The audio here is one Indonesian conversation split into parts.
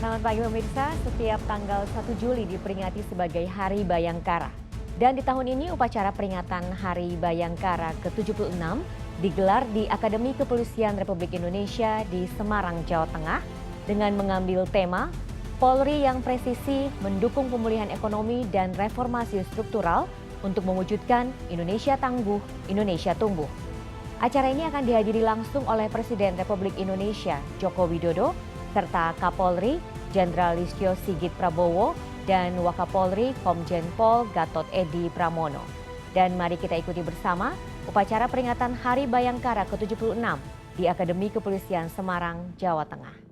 Selamat pagi pemirsa, setiap tanggal 1 Juli diperingati sebagai Hari Bayangkara. Dan di tahun ini upacara peringatan Hari Bayangkara ke-76 digelar di Akademi Kepolisian Republik Indonesia di Semarang, Jawa Tengah dengan mengambil tema Polri yang presisi mendukung pemulihan ekonomi dan reformasi struktural untuk mewujudkan Indonesia tangguh, Indonesia tumbuh. Acara ini akan dihadiri langsung oleh Presiden Republik Indonesia Joko Widodo serta Kapolri Jenderal Listio Sigit Prabowo dan Wakapolri Komjen Pol Gatot Edi Pramono. Dan mari kita ikuti bersama upacara peringatan Hari Bayangkara ke-76 di Akademi Kepolisian Semarang, Jawa Tengah.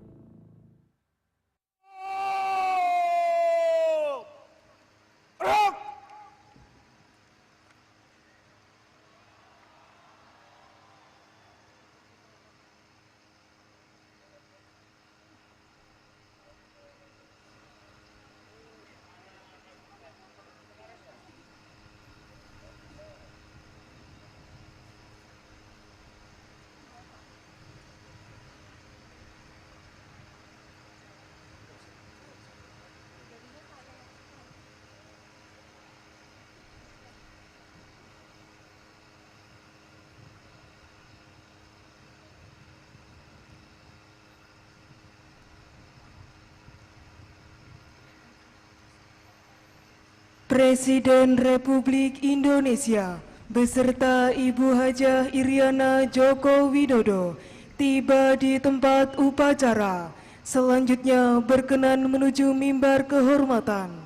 Presiden Republik Indonesia beserta Ibu Hajah Iriana Joko Widodo tiba di tempat upacara. Selanjutnya berkenan menuju mimbar kehormatan.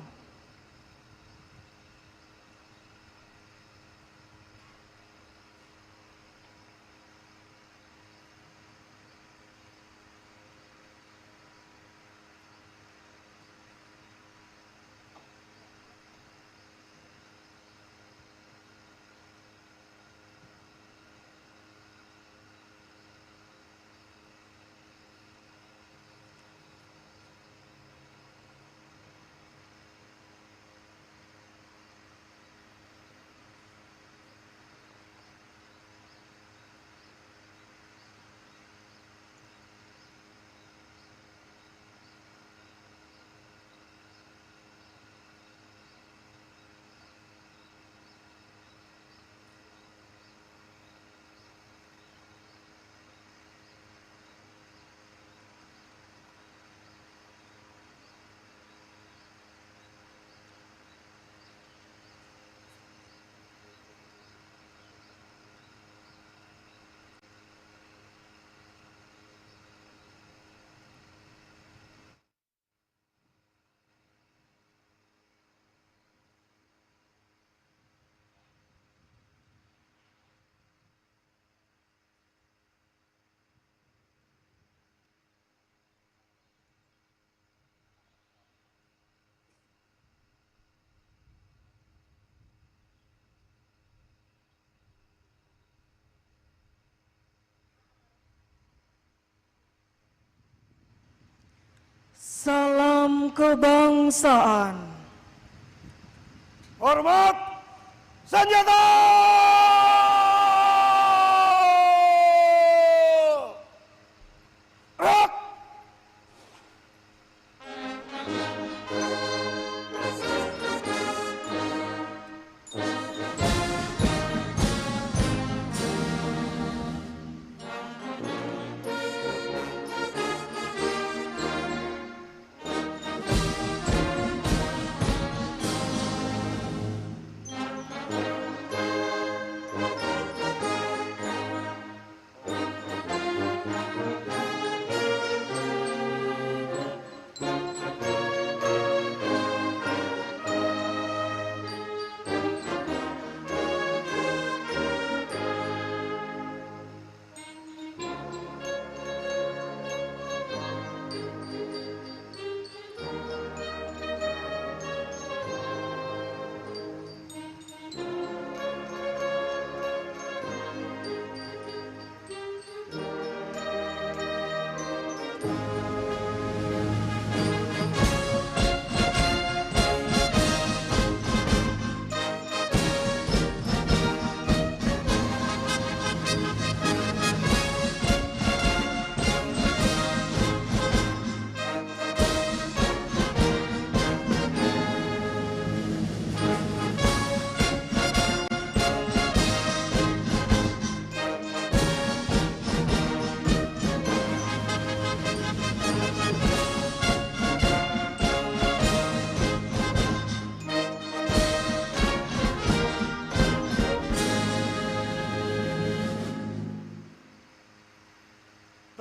Salam kebangsaan. Hormat senjata! Gerak!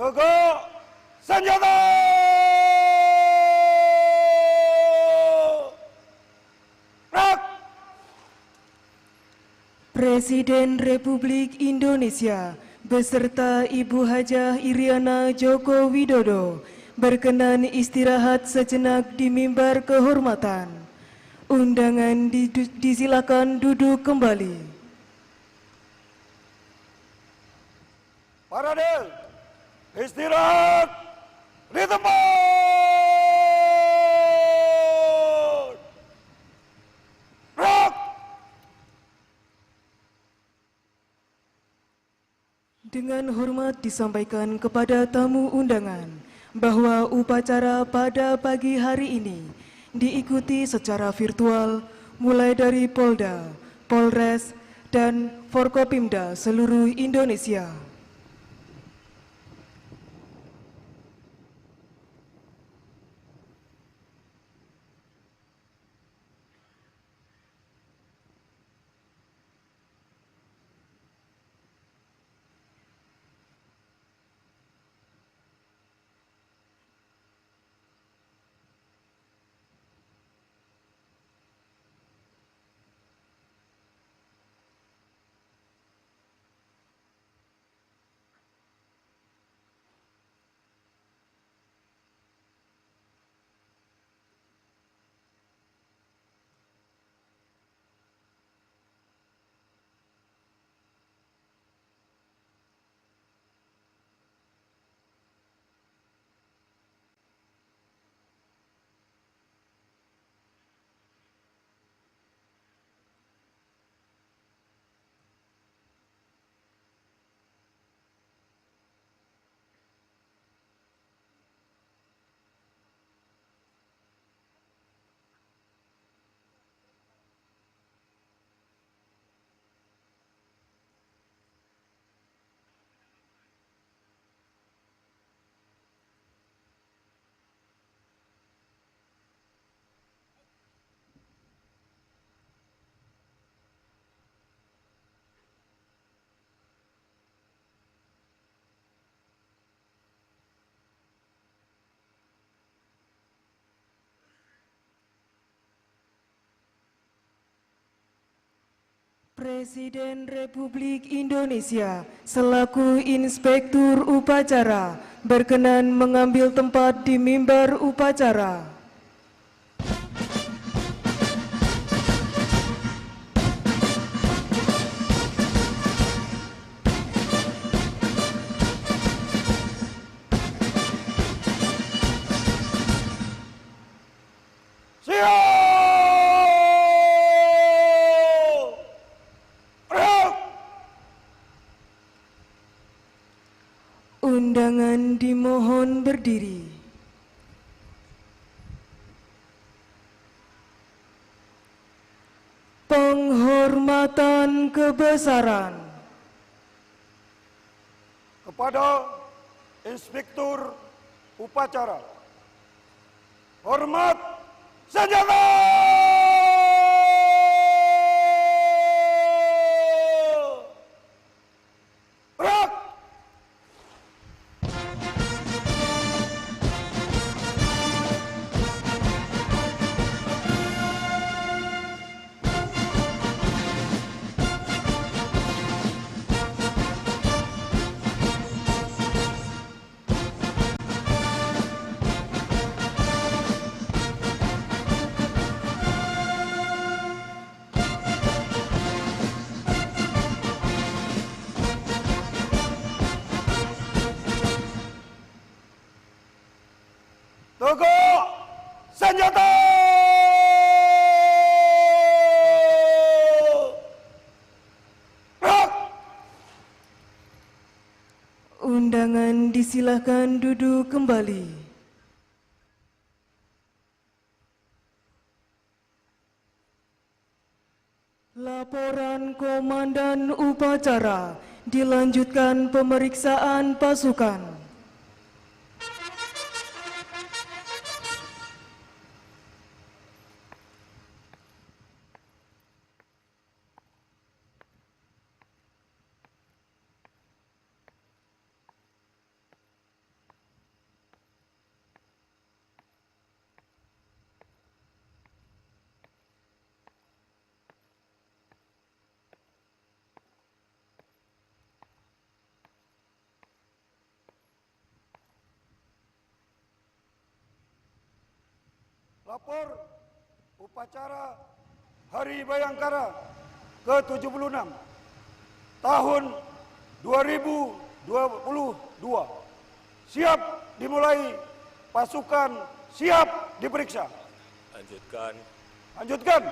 Tegak senjata! Gerak! Presiden Republik Indonesia beserta Ibu Hajah Iriana Joko Widodo berkenan istirahat sejenak di mimbar kehormatan. Undangan disilakan duduk kembali. Parade! Istirahat di tempat! Gerak! Dengan hormat disampaikan kepada tamu undangan bahwa upacara pada pagi hari ini diikuti secara virtual mulai dari Polda, Polres, dan Forkopimda seluruh Indonesia. Presiden Republik Indonesia selaku Inspektur Upacara berkenan mengambil tempat di mimbar upacara. Siap! Gerak! Undangan dimohon berdiri. Penghormatan kebesaran Kepada Inspektur Upacara. Hormat senjata! Gerak! Tegak senjata! Gerak! Undangan disilahkan duduk kembali. Laporan Komandan Upacara, dilanjutkan pemeriksaan pasukan. Lapor upacara Hari Bayangkara ke-76 tahun 2022. Siap dimulai, pasukan siap diperiksa. Lanjutkan. Lanjutkan.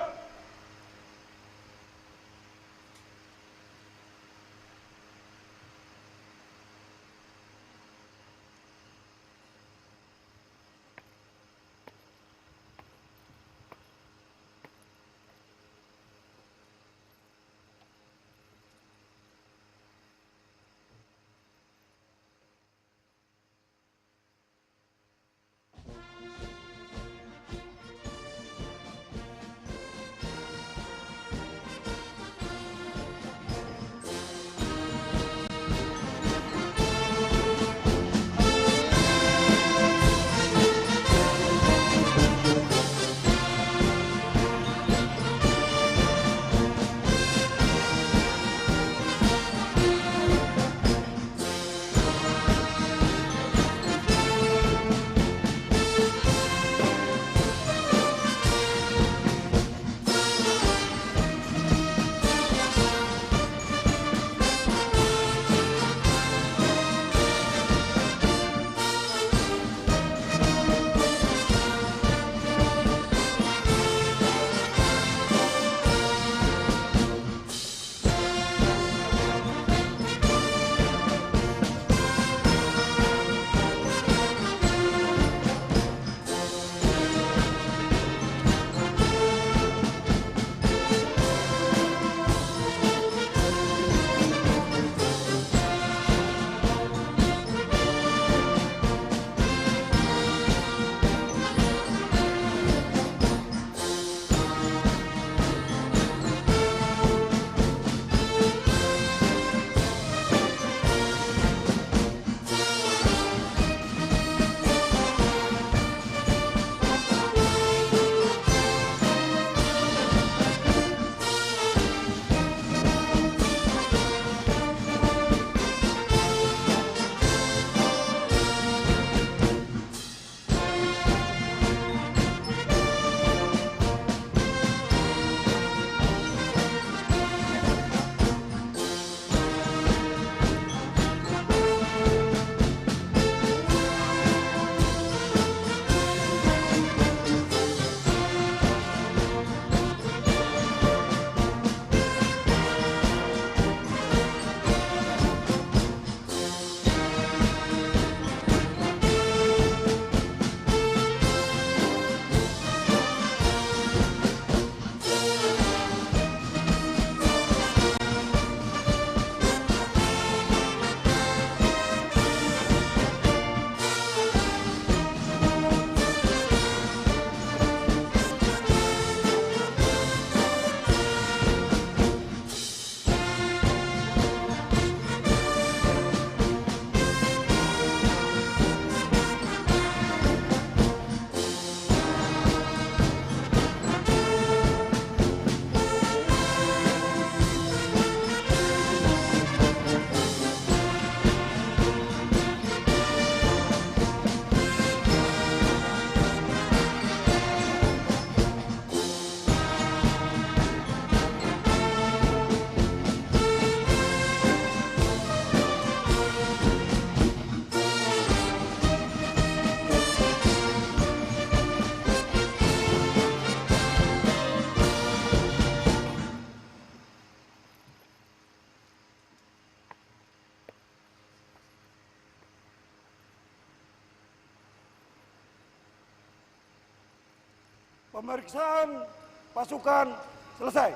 Pemeriksaan pasukan selesai.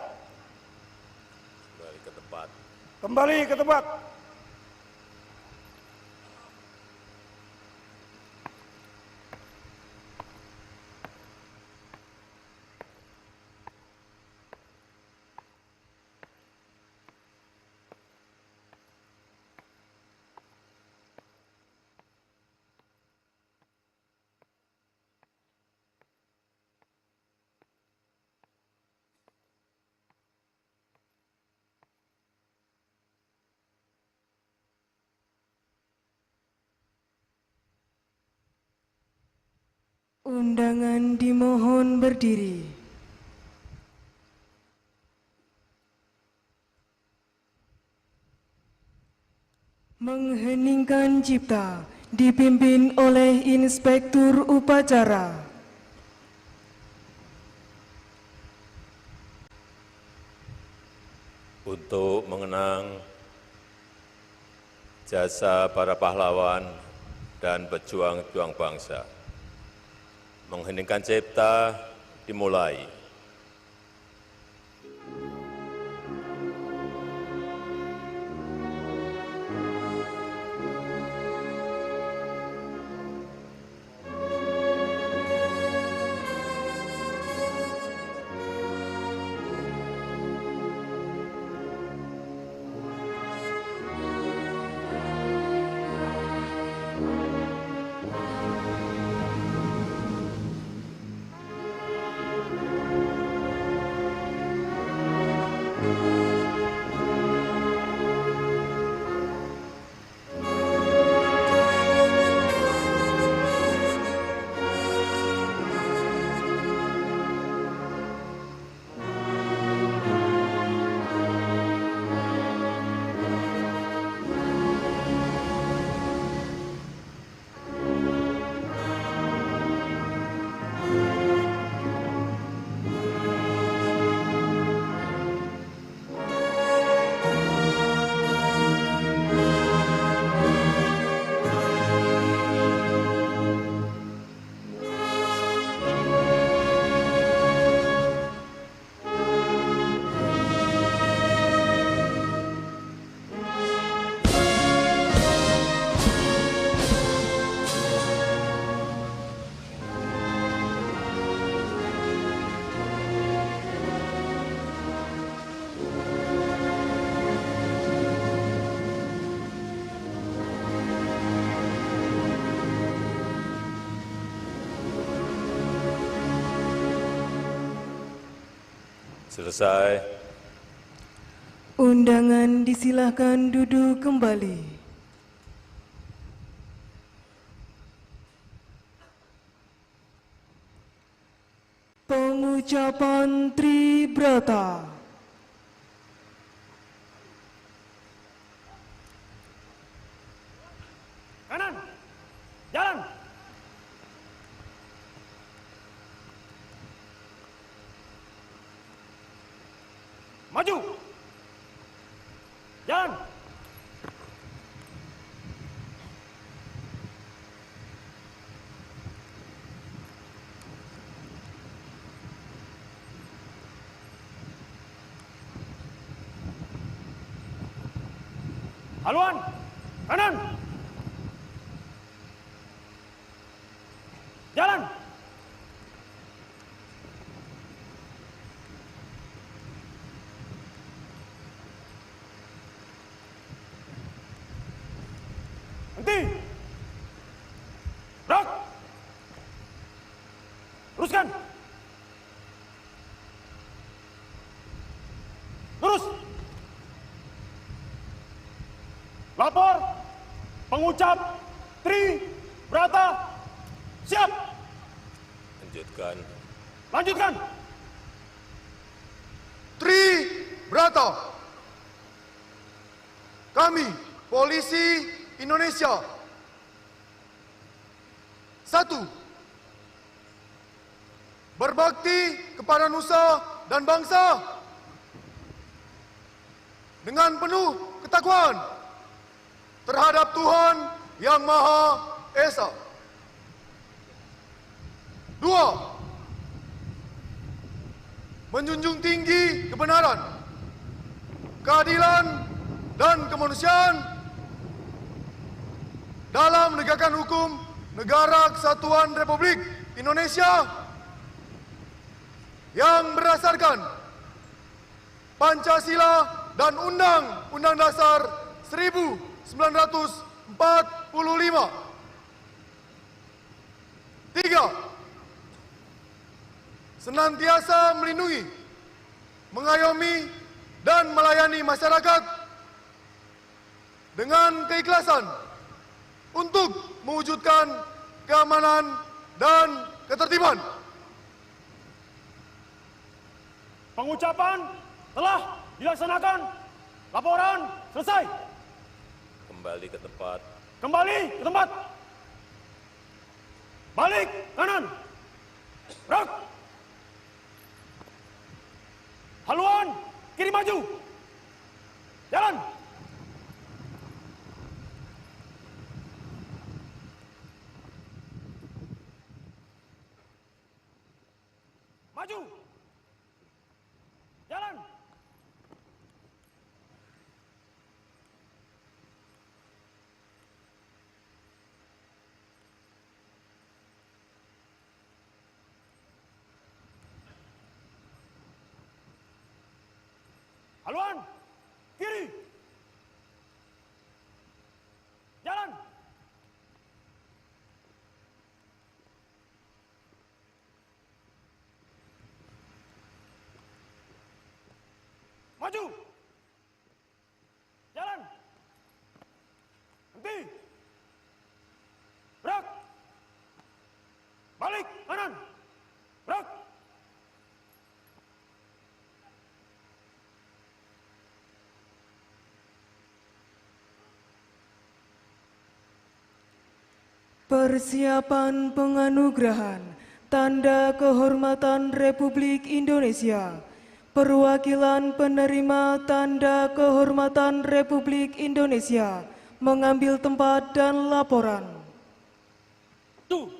Kembali ke tempat. Kembali ke tempat. Undangan dimohon berdiri. Mengheningkan cipta dipimpin oleh Inspektur Upacara. Untuk mengenang jasa para pahlawan dan pejuang-pejuang bangsa. Mengheningkan cipta dimulai. Selesai. Undangan disilahkan duduk kembali. Pengucapan Tribrata. Kanan, jalan. Maju. Jalan. Haluan, kanan. Jalan. Henti. Gerak. Teruskan. Terus. Lapor. Pengucap. Tribrata. Siap. Lanjutkan. Lanjutkan. Tribrata. Kami, Polisi Indonesia. 1. Berbakti kepada nusa dan bangsa dengan penuh ketakwaan terhadap Tuhan Yang Maha Esa. 2. Menjunjung tinggi kebenaran, keadilan, dan kemanusiaan dalam menegakkan hukum Negara Kesatuan Republik Indonesia yang berdasarkan Pancasila dan Undang-Undang Dasar 1945. 3. Senantiasa melindungi, mengayomi, dan melayani masyarakat dengan keikhlasan untuk mewujudkan keamanan dan ketertiban. Pengucapan telah dilaksanakan. Laporan selesai. Kembali ke tempat. Kembali ke tempat. Balik kanan. Gerak. Haluan kiri maju. Jalan. Maju. Jalan. Haluan kiri. Jalan. Maju. Jalan. Berhenti. Gerak. Balik kanan. Gerak. Persiapan penganugerahan Tanda Kehormatan Republik Indonesia. Perwakilan penerima Tanda Kehormatan Republik Indonesia mengambil tempat dan laporan. Tuh,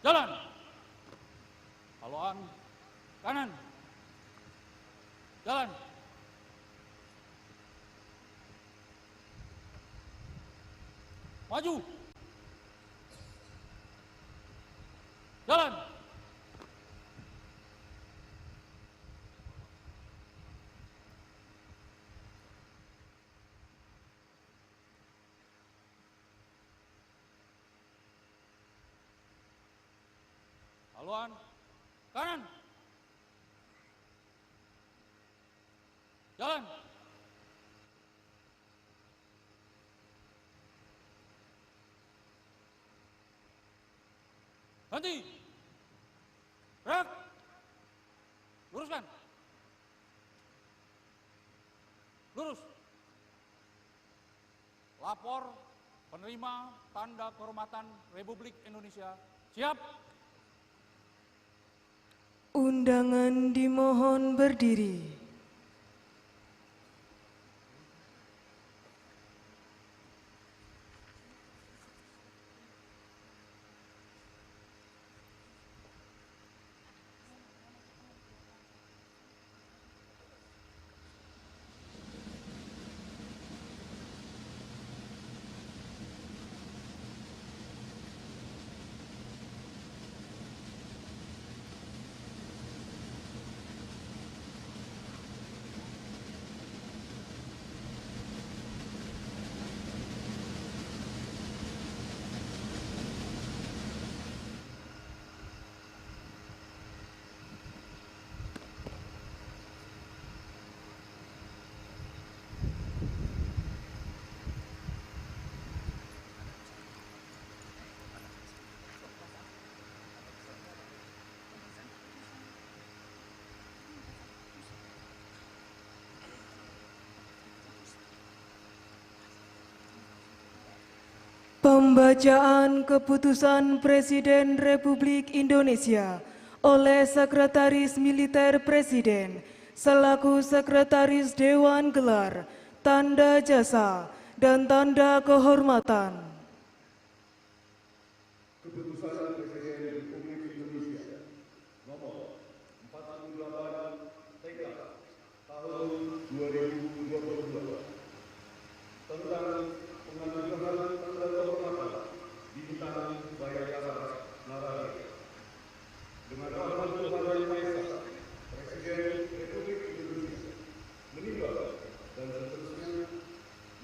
jalan. Haluan kanan. Jalan. Maju. Jalan. Haluan kanan. Jalan. Henti. Gerak. Luruskan. Lurus. Lapor penerima Tanda Kehormatan Republik Indonesia. Siap. Undangan dimohon berdiri. Pembacaan Keputusan Presiden Republik Indonesia oleh Sekretaris Militer Presiden selaku Sekretaris Dewan Gelar, Tanda Jasa, dan Tanda Kehormatan. Keputusan Presiden Republik Indonesia nomor 48 TK tahun 2022 tentang penganugerahan tanda kehormatan bintang Bayangkara Naraga. Dengan hormat kepada Yang Maha Esa, Presiden Republik Indonesia meninggal dan seterusnya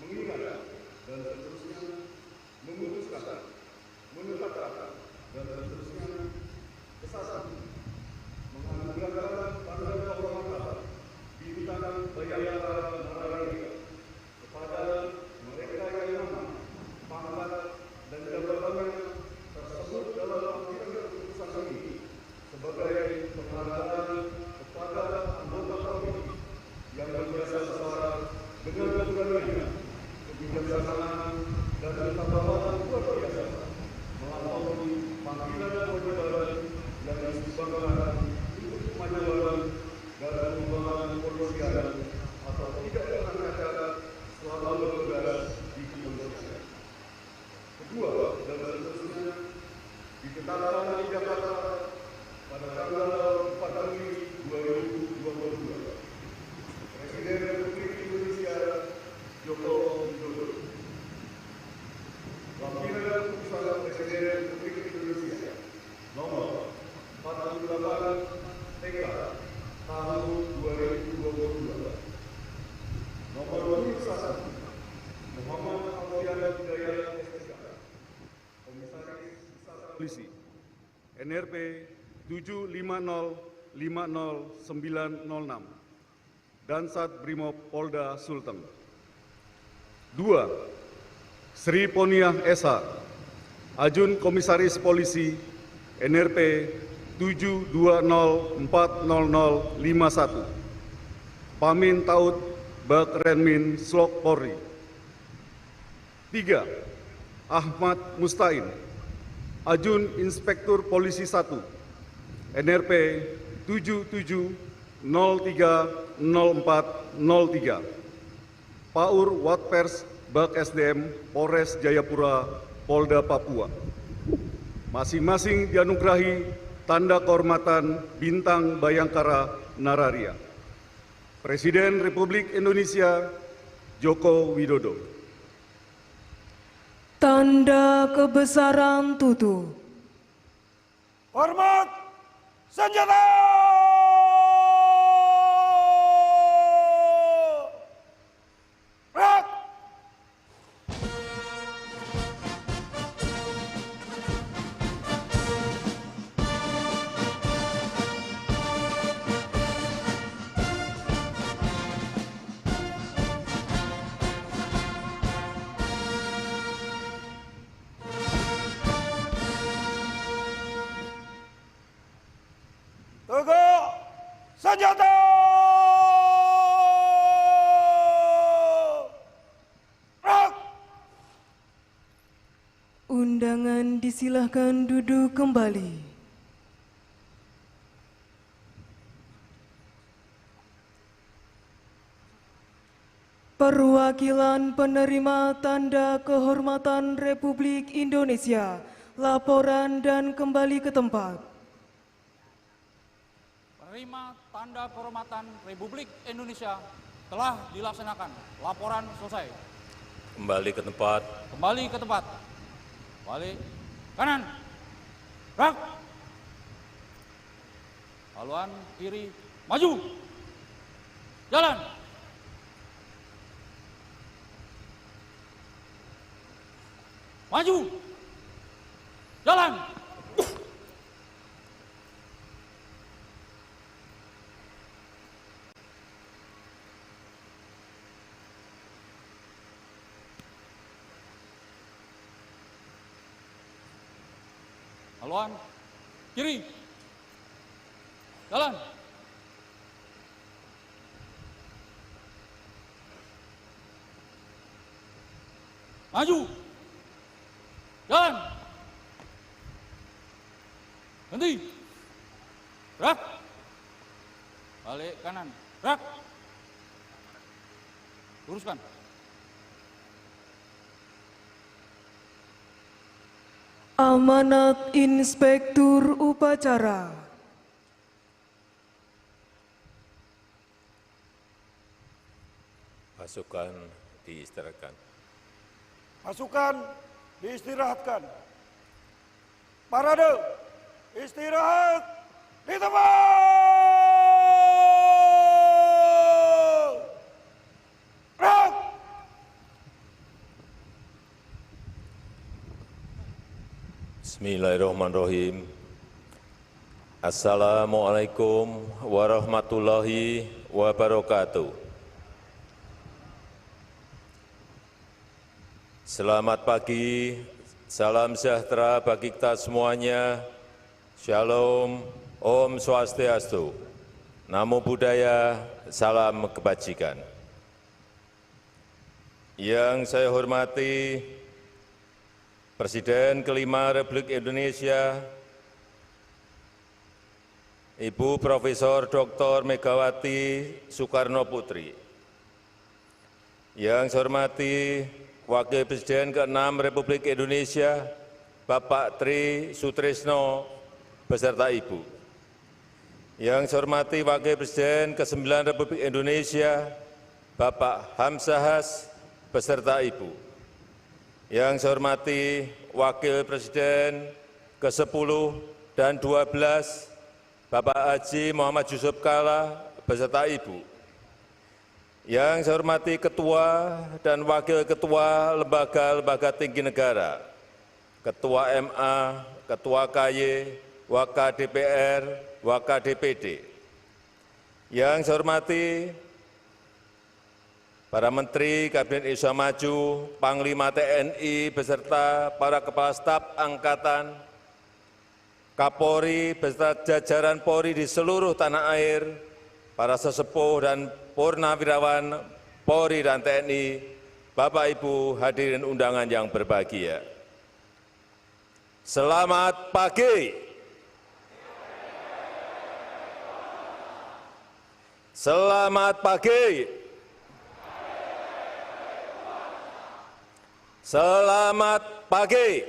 mengingat dan seterusnya memutuskan, menetapkan dan seterusnya kesasar menganugerahkan tanda kehormatan bintang Bayangkara Naraga kepada mereka yang Polisi NRP 750500906 Dansat Brimob Polda Sulteng. 2. Sri Poniah SH, Ajun Komisaris Polisi NRP 720400051 Pamin Taud Bak Renmin Slok Polri. 3. Ahmad Mustain, Ajun Inspektur Polisi 1 NRP 77030403 Paur Watpers Bak SDM Polres Jayapura Polda Papua. Masing-masing dianugerahi tanda kehormatan Bintang Bayangkara Nararia. Presiden Republik Indonesia Joko Widodo. Tanda kebesaran tutu. Hormat senjata! Gerak! Tegak senjata! Gerak! Undangan disilahkan duduk kembali. Perwakilan penerima tanda kehormatan Republik Indonesia, laporan dan kembali ke tempat. Penerima tanda kehormatan Republik Indonesia telah dilaksanakan. Laporan selesai. Kembali ke tempat. Kembali ke tempat. Balik kanan. Gerak. Haluan kiri. Maju. Jalan. Maju. Jalan. Haluan kiri. Jalan. Maju. Jalan. Henti. Gerak. Balik kanan. Gerak. Luruskan. Amanat Inspektur Upacara. Pasukan diistirahatkan. Pasukan diistirahatkan. Parade istirahat di tempat. Gerak! Bismillahirrahmanirrahim. Assalamualaikum warahmatullahi wabarakatuh. Selamat pagi, salam sejahtera bagi kita semuanya. Shalom, Om Swastiastu, Namo Buddhaya, salam kebajikan. Yang saya hormati Presiden kelima Republik Indonesia, Ibu Profesor Dr. Megawati Soekarno Putri. Yang saya hormati Wakil Presiden ke-6 Republik Indonesia, Bapak Tri Sutrisno beserta Ibu. Yang saya hormati Wakil Presiden ke-9 Republik Indonesia, Bapak Hamzahas beserta Ibu. Yang saya hormati Wakil Presiden ke-10 dan 12, Bapak Haji Muhammad Yusuf Kalla beserta Ibu. Yang saya hormati Ketua dan Wakil Ketua Lembaga-Lembaga Tinggi Negara, Ketua MA, Ketua KY, Waka DPR, Waka DPD. Yang saya hormati para Menteri Kabinet Indonesia Maju, Panglima TNI beserta para Kepala Staf Angkatan, Kapolri beserta jajaran Polri di seluruh tanah air, para sesepuh dan purnawirawan Polri dan TNI, Bapak Ibu hadirin undangan yang berbahagia. Selamat pagi. Selamat pagi. Selamat pagi.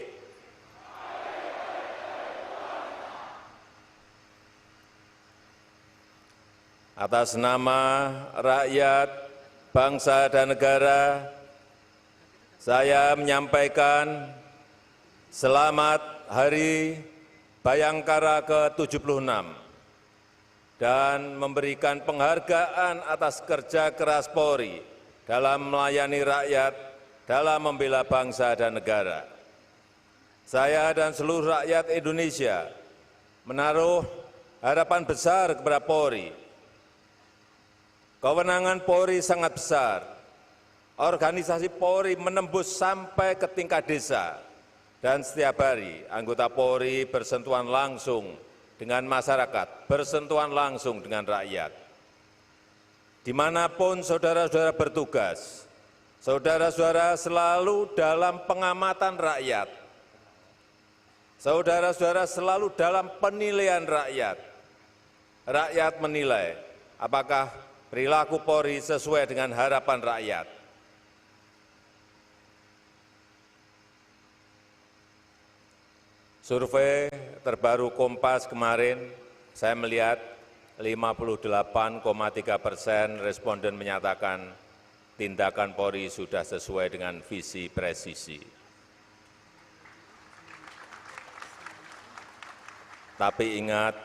Atas nama rakyat, bangsa dan negara, saya menyampaikan selamat Hari Bayangkara ke-76 dan memberikan penghargaan atas kerja keras Polri dalam melayani rakyat, dalam membela bangsa dan negara. Saya dan seluruh rakyat Indonesia menaruh harapan besar kepada Polri. Kewenangan Polri sangat besar. Organisasi Polri menembus sampai ke tingkat desa. Dan setiap hari anggota Polri bersentuhan langsung dengan masyarakat, bersentuhan langsung dengan rakyat. Dimanapun saudara-saudara bertugas, saudara-saudara selalu dalam pengamatan rakyat. Saudara-saudara selalu dalam penilaian rakyat. Rakyat menilai apakah perilaku Polri sesuai dengan harapan rakyat. Survei terbaru Kompas kemarin, saya melihat 58,3% responden menyatakan tindakan Polri sudah sesuai dengan visi presisi. Tapi ingat,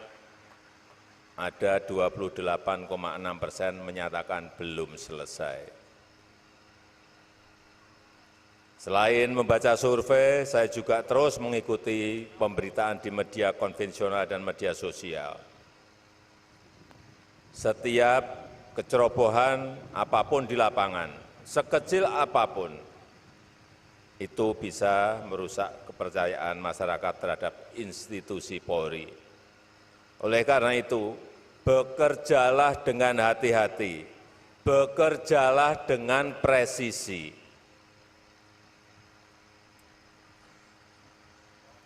ada 28,6% menyatakan belum selesai. Selain membaca survei, saya juga terus mengikuti pemberitaan di media konvensional dan media sosial. Setiap kecerobohan apapun di lapangan, sekecil apapun, itu bisa merusak kepercayaan masyarakat terhadap institusi Polri. Oleh karena itu, bekerjalah dengan hati-hati, bekerjalah dengan presisi.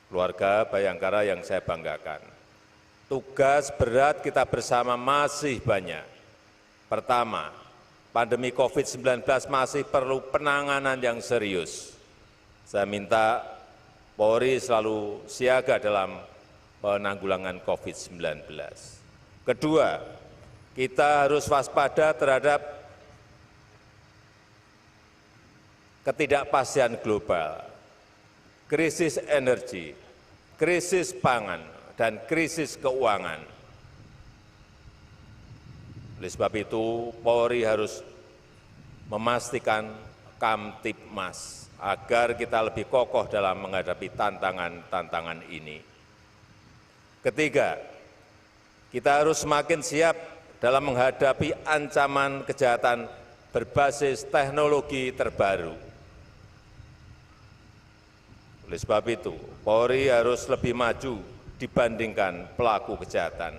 Keluarga Bayangkara yang saya banggakan, tugas berat kita bersama masih banyak. Pertama, pandemi COVID-19 masih perlu penanganan yang serius. Saya minta Polri selalu siaga dalam penanggulangan COVID-19. Kedua, kita harus waspada terhadap ketidakpastian global, krisis energi, krisis pangan, dan krisis keuangan. Oleh sebab itu, Polri harus memastikan Kamtibmas agar kita lebih kokoh dalam menghadapi tantangan-tantangan ini. Ketiga, kita harus semakin siap dalam menghadapi ancaman kejahatan berbasis teknologi terbaru. Oleh sebab itu, Polri harus lebih maju dibandingkan pelaku kejahatan.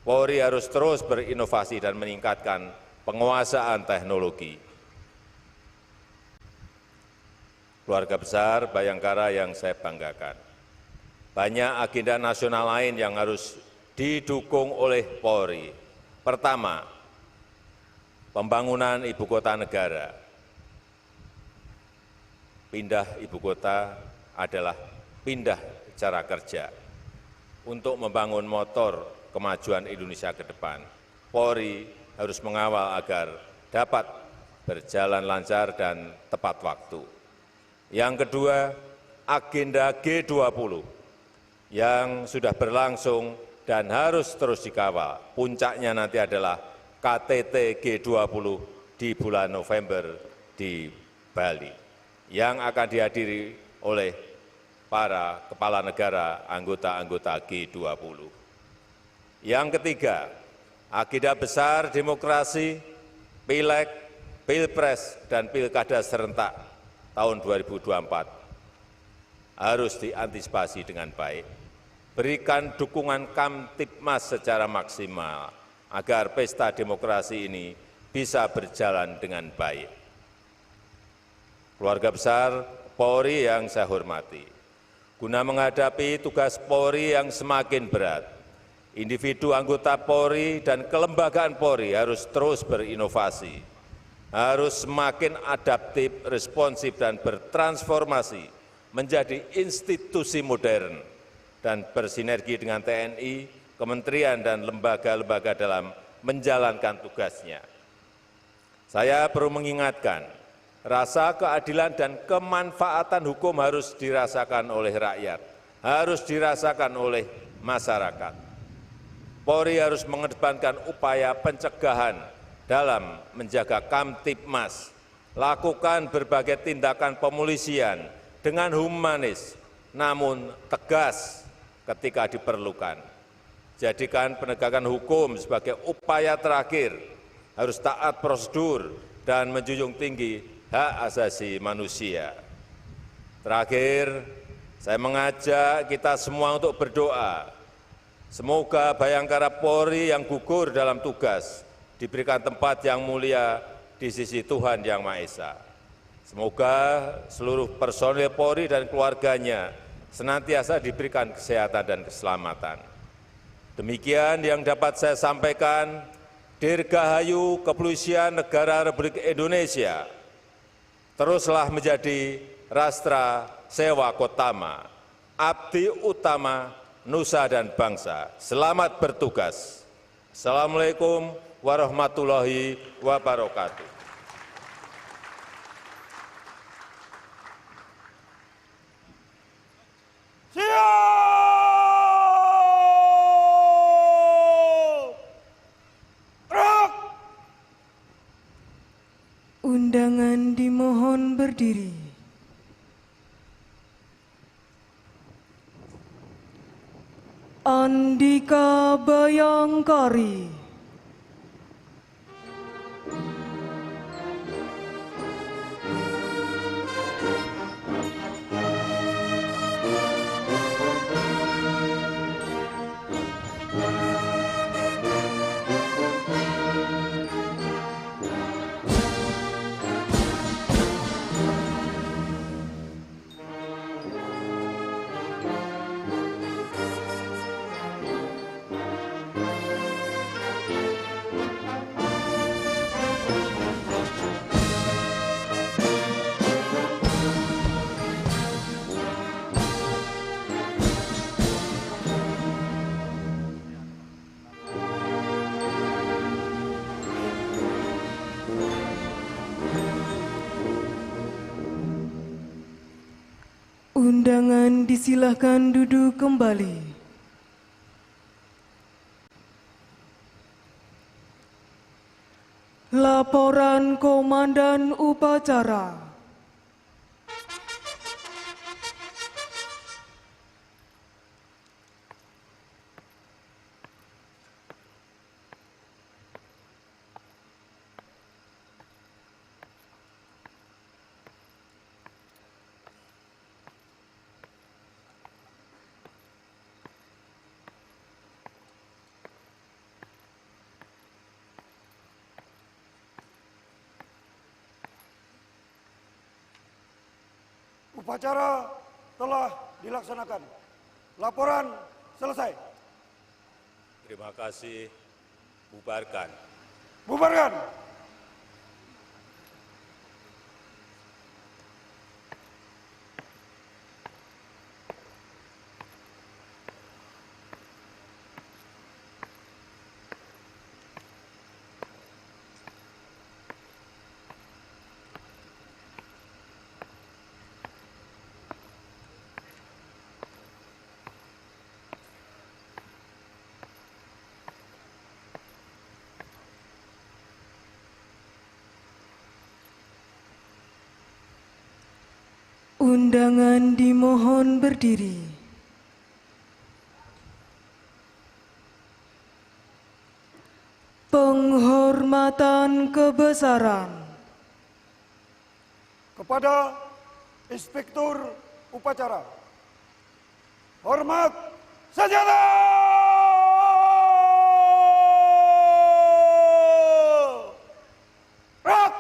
Polri harus terus berinovasi dan meningkatkan penguasaan teknologi. Keluarga besar Bayangkara yang saya banggakan, banyak agenda nasional lain yang harus didukung oleh Polri. Pertama, pembangunan ibu kota negara. Pindah ibu kota adalah pindah cara kerja. Untuk membangun motor kemajuan Indonesia ke depan, Polri harus mengawal agar dapat berjalan lancar dan tepat waktu. Yang kedua, agenda G20 yang sudah berlangsung dan harus terus dikawal. Puncaknya nanti adalah KTT G20 di bulan November di Bali, yang akan dihadiri oleh para kepala negara anggota-anggota G20. Yang ketiga, agenda besar demokrasi, pileg, pilpres, dan pilkada serentak tahun 2024 harus diantisipasi dengan baik. Berikan dukungan Kamtibmas secara maksimal agar pesta demokrasi ini bisa berjalan dengan baik. Keluarga besar Polri yang saya hormati, guna menghadapi tugas Polri yang semakin berat, individu anggota Polri dan kelembagaan Polri harus terus berinovasi, harus semakin adaptif, responsif, dan bertransformasi menjadi institusi modern dan bersinergi dengan TNI, kementerian, dan lembaga-lembaga dalam menjalankan tugasnya. Saya perlu mengingatkan, rasa keadilan dan kemanfaatan hukum harus dirasakan oleh rakyat, harus dirasakan oleh masyarakat. Polri harus mengedepankan upaya pencegahan dalam menjaga Kamtibmas, lakukan berbagai tindakan pemolisian dengan humanis, namun tegas ketika diperlukan. Jadikan penegakan hukum sebagai upaya terakhir, harus taat prosedur dan menjunjung tinggi hak asasi manusia. Terakhir, saya mengajak kita semua untuk berdoa. Semoga Bayangkara Polri yang gugur dalam tugas diberikan tempat yang mulia di sisi Tuhan Yang Maha Esa. Semoga seluruh personil Polri dan keluarganya senantiasa diberikan kesehatan dan keselamatan. Demikian yang dapat saya sampaikan. Dirgahayu Kepolisian Negara Republik Indonesia teruslah menjadi Rastra Sewa Kotama, abdi utama nusa dan bangsa. Selamat bertugas. Assalamualaikum warahmatullahi wabarakatuh. Siap! Gerak! Undangan dimohon berdiri. Andika Bayangkari. Undangan disilahkan duduk kembali. Laporan Komandan Upacara. Upacara telah dilaksanakan. Laporan selesai. Terima kasih. Bubarkan. Bubarkan. Undangan dimohon berdiri. Penghormatan kebesaran kepada Inspektur Upacara. Hormat senjata! Rak!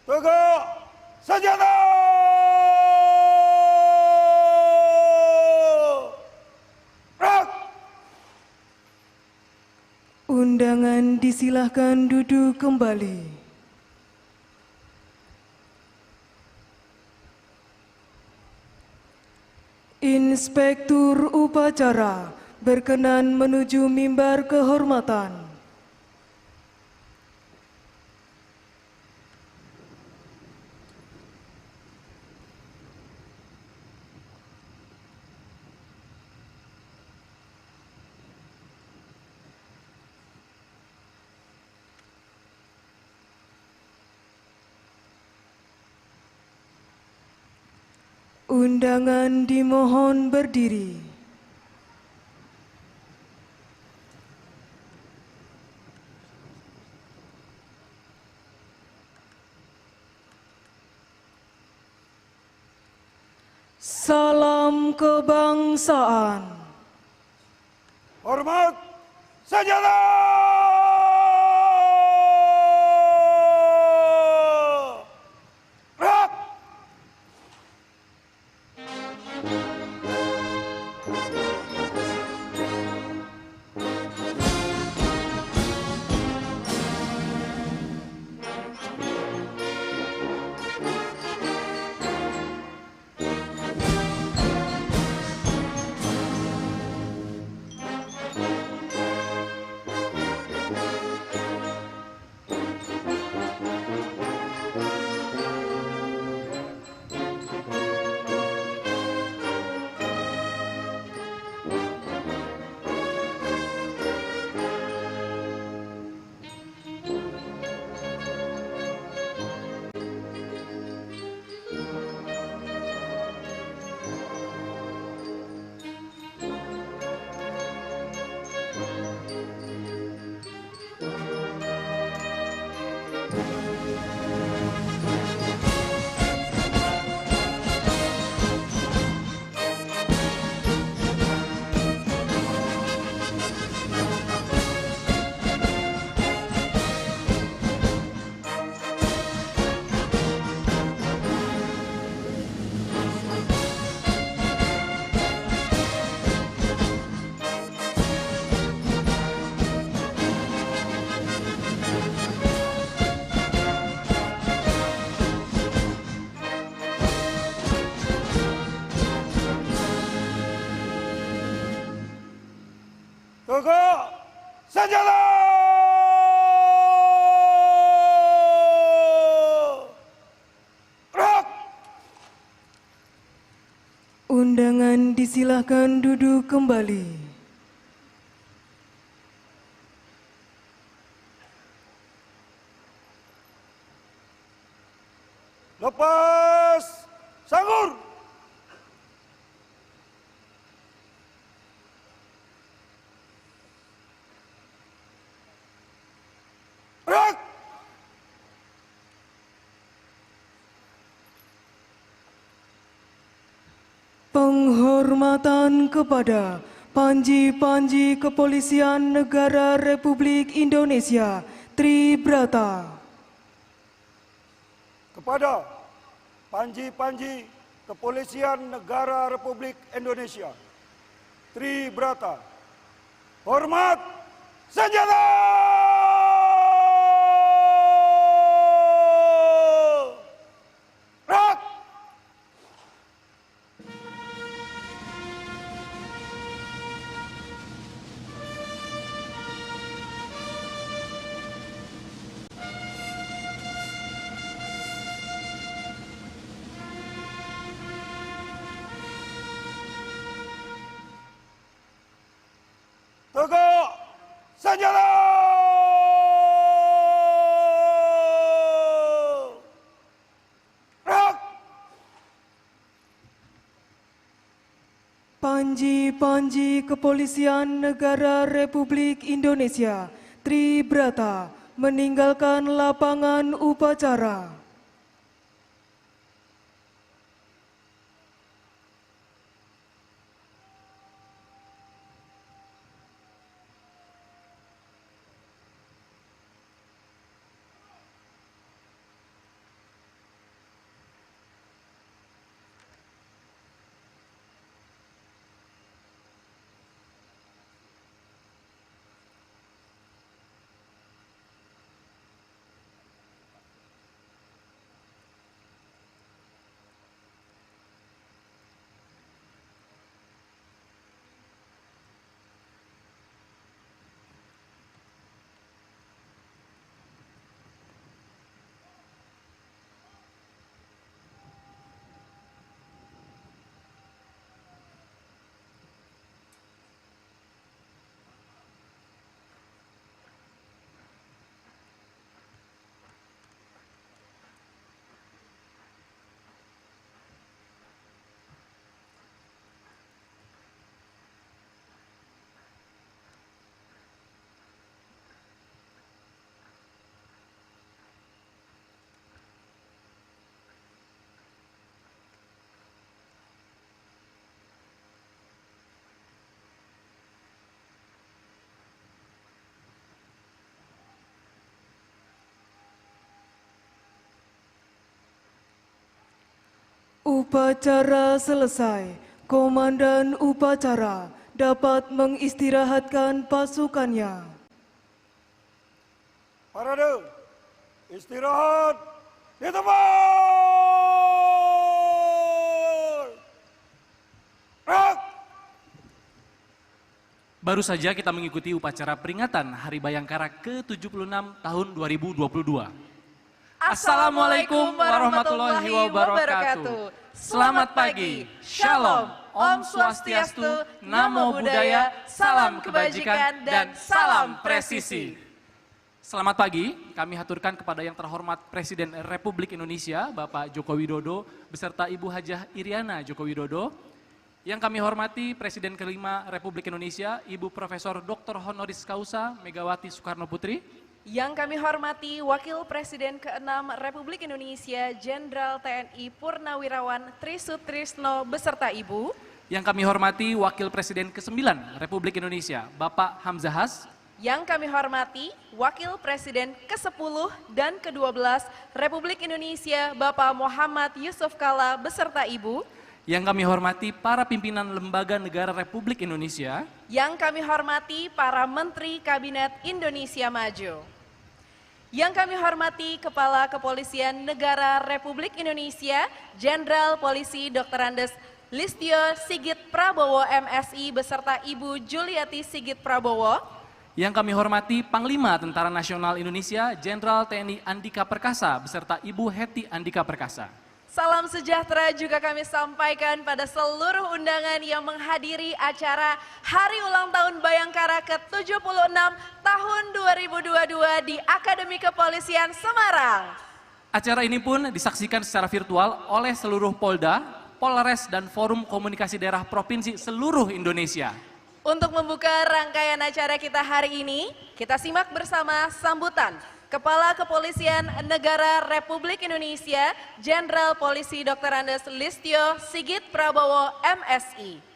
Tegak senjata! Rak! Undangan disilahkan duduk kembali. Inspektur Upacara berkenan menuju mimbar kehormatan. Undangan dimohon berdiri. Salam kebangsaan. Hormat senjata! Rak! Tegak senjata! Rak! Undangan disilahkan duduk kembali. Lepas sanggur! Rak! Penghormatan kepada Panji-Panji Kepolisian Negara Republik Indonesia Tribrata. Kepada Panji-Panji Kepolisian Negara Republik Indonesia Tribrata. Hormat senjata! Panji-panji Kepolisian Negara Republik Indonesia Tribrata meninggalkan lapangan upacara. Upacara selesai, komandan upacara dapat mengistirahatkan pasukannya. Parade, istirahat di tempat. Gerak. Baru saja kita mengikuti upacara peringatan Hari Bayangkara ke-76 tahun 2022. Assalamualaikum warahmatullahi wabarakatuh. Selamat pagi, Shalom, Om Swastiastu, Namo Buddhaya, Salam Kebajikan, dan Salam Presisi. Selamat pagi, kami haturkan kepada yang terhormat Presiden Republik Indonesia, Bapak Joko Widodo, beserta Ibu Hajah Iriana Joko Widodo. Yang kami hormati Presiden kelima Republik Indonesia, Ibu Profesor Dr. Honoris Causa Megawati Soekarno Putri. Yang kami hormati Wakil Presiden ke-6 Republik Indonesia, Jenderal TNI Purnawirawan Tri Sutrisno beserta Ibu. Yang kami hormati Wakil Presiden ke-9 Republik Indonesia, Bapak Hamzahas. Yang kami hormati Wakil Presiden ke-10 dan ke-12 Republik Indonesia, Bapak Muhammad Yusuf Kalla beserta Ibu. Yang kami hormati para pimpinan lembaga negara Republik Indonesia. Yang kami hormati para Menteri Kabinet Indonesia Maju. Yang kami hormati Kepala Kepolisian Negara Republik Indonesia, Jenderal Polisi Dr. Andes Listio Sigit Prabowo MSI beserta Ibu Juliati Sigit Prabowo. Yang kami hormati Panglima Tentara Nasional Indonesia, Jenderal TNI Andika Perkasa beserta Ibu Hetty Andika Perkasa. Salam sejahtera juga kami sampaikan pada seluruh undangan yang menghadiri acara Hari Ulang Tahun Bayangkara ke-76 tahun 2022 di Akademi Kepolisian Semarang. Acara ini pun disaksikan secara virtual oleh seluruh Polda, Polres, dan Forum Komunikasi Daerah Provinsi seluruh Indonesia. Untuk membuka rangkaian acara kita hari ini, kita simak bersama sambutan Kepala Kepolisian Negara Republik Indonesia, Jenderal Polisi Dr. Andes Listio Sigit Prabowo MSI.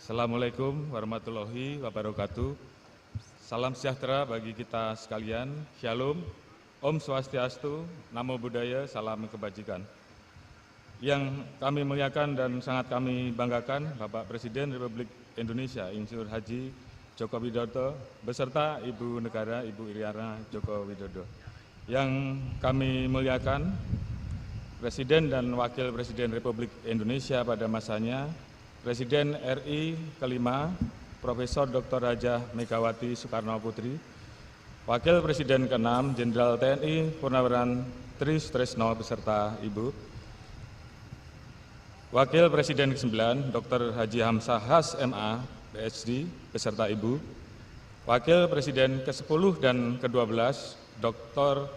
Assalamualaikum warahmatullahi wabarakatuh. Salam sejahtera bagi kita sekalian. Shalom, Om Swastiastu, Namo Buddhaya, Salam Kebajikan. Yang kami muliakan dan sangat kami banggakan Bapak Presiden Republik Indonesia Insinyur Haji Joko Widodo beserta Ibu Negara Ibu Iriana Joko Widodo. Yang kami muliakan Presiden dan Wakil Presiden Republik Indonesia pada masanya, Presiden RI kelima, Profesor Dr. Hajah Megawati Soekarno Putri, Wakil Presiden ke-6 Jenderal TNI Purnawirawan Tri Sutresno beserta Ibu, Wakil Presiden ke-9 Dr. Haji Hamzah Has MA PhD beserta Ibu, Wakil Presiden ke-10 dan ke-12 Dr.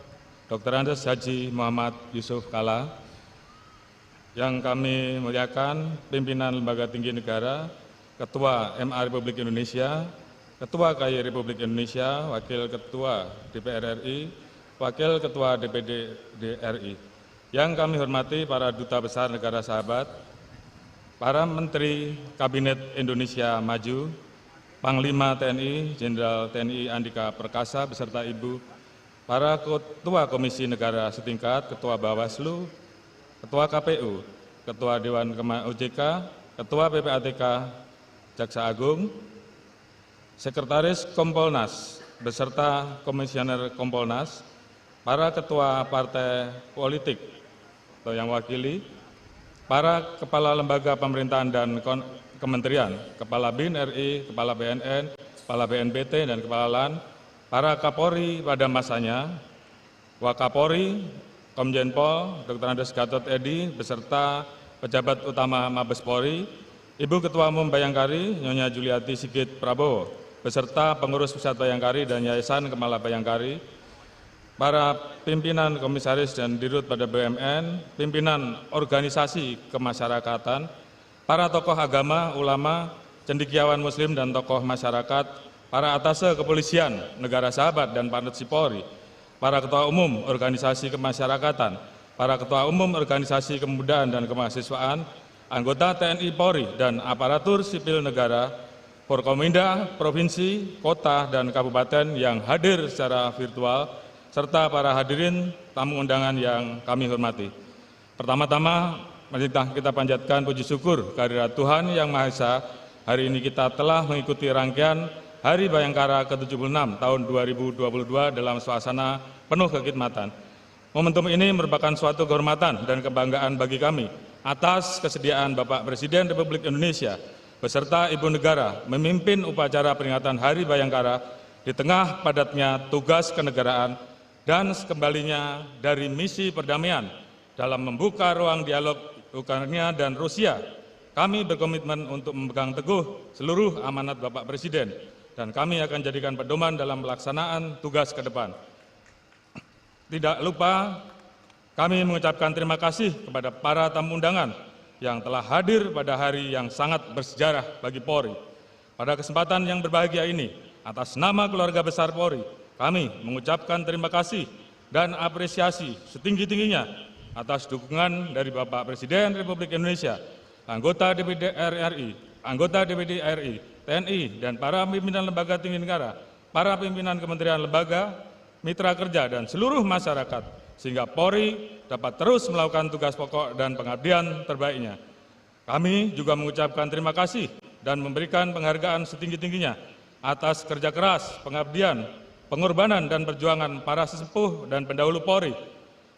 Andes Haji Muhammad Yusuf Kalla, yang kami muliakan pimpinan Lembaga Tinggi Negara, Ketua MA Republik Indonesia, Ketua KAI Republik Indonesia, Wakil Ketua DPR RI, Wakil Ketua DPD RI. Yang kami hormati para Duta Besar Negara Sahabat, para Menteri Kabinet Indonesia Maju, Panglima TNI, Jenderal TNI Andika Perkasa beserta Ibu, para Ketua Komisi Negara setingkat, Ketua Bawaslu, Ketua KPU, Ketua Dewan OJK, Ketua PPATK, Jaksa Agung, Sekretaris Kompolnas beserta Komisioner Kompolnas, para Ketua Partai Politik atau yang wakili, para Kepala Lembaga Pemerintahan dan Kementerian, Kepala BIN RI, Kepala BNN, Kepala BNPT, dan Kepala LAN, para Kapolri pada masanya, Wakapolri, Komjen Pol Dr. Andes Gatot Edi beserta pejabat utama Mabes Polri, Ibu Ketua Umum Bayangkari Nyonya Juliati Sigit Prabowo beserta pengurus Pusat Bayangkari dan Yayasan Kemala Bayangkari, para pimpinan komisaris dan dirut pada BUMN, pimpinan organisasi kemasyarakatan, para tokoh agama, ulama, cendekiawan muslim dan tokoh masyarakat, para atase kepolisian, negara sahabat dan partner Polri, para ketua umum organisasi kemasyarakatan, para ketua umum organisasi kemudaan dan kemahasiswaan, anggota TNI Polri dan aparatur sipil negara, Forkominda, provinsi, kota, dan kabupaten yang hadir secara virtual, serta para hadirin tamu undangan yang kami hormati. Pertama-tama, mari kita panjatkan puji syukur kehadirat Tuhan Yang Maha Esa. Hari ini kita telah mengikuti rangkaian Hari Bayangkara ke-76 tahun 2022 dalam suasana penuh kekhidmatan. Momentum ini merupakan suatu kehormatan dan kebanggaan bagi kami atas kesediaan Bapak Presiden Republik Indonesia beserta Ibu Negara memimpin upacara peringatan Hari Bayangkara di tengah padatnya tugas kenegaraan dan kembalinya dari misi perdamaian dalam membuka ruang dialog Ukraina dan Rusia. Kami berkomitmen untuk memegang teguh seluruh amanat Bapak Presiden dan kami akan jadikan pedoman dalam pelaksanaan tugas ke depan. Tidak lupa, kami mengucapkan terima kasih kepada para tamu undangan yang telah hadir pada hari yang sangat bersejarah bagi Polri. Pada kesempatan yang berbahagia ini, atas nama keluarga besar Polri, kami mengucapkan terima kasih dan apresiasi setinggi-tingginya atas dukungan dari Bapak Presiden Republik Indonesia, anggota DPD RI, anggota DPD RI, TNI, dan para pimpinan lembaga tinggi negara, para pimpinan kementerian lembaga, mitra kerja, dan seluruh masyarakat, sehingga Polri dapat terus melakukan tugas pokok dan pengabdian terbaiknya. Kami juga mengucapkan terima kasih dan memberikan penghargaan setinggi-tingginya atas kerja keras, pengabdian, pengorbanan, dan perjuangan para sesepuh dan pendahulu Polri,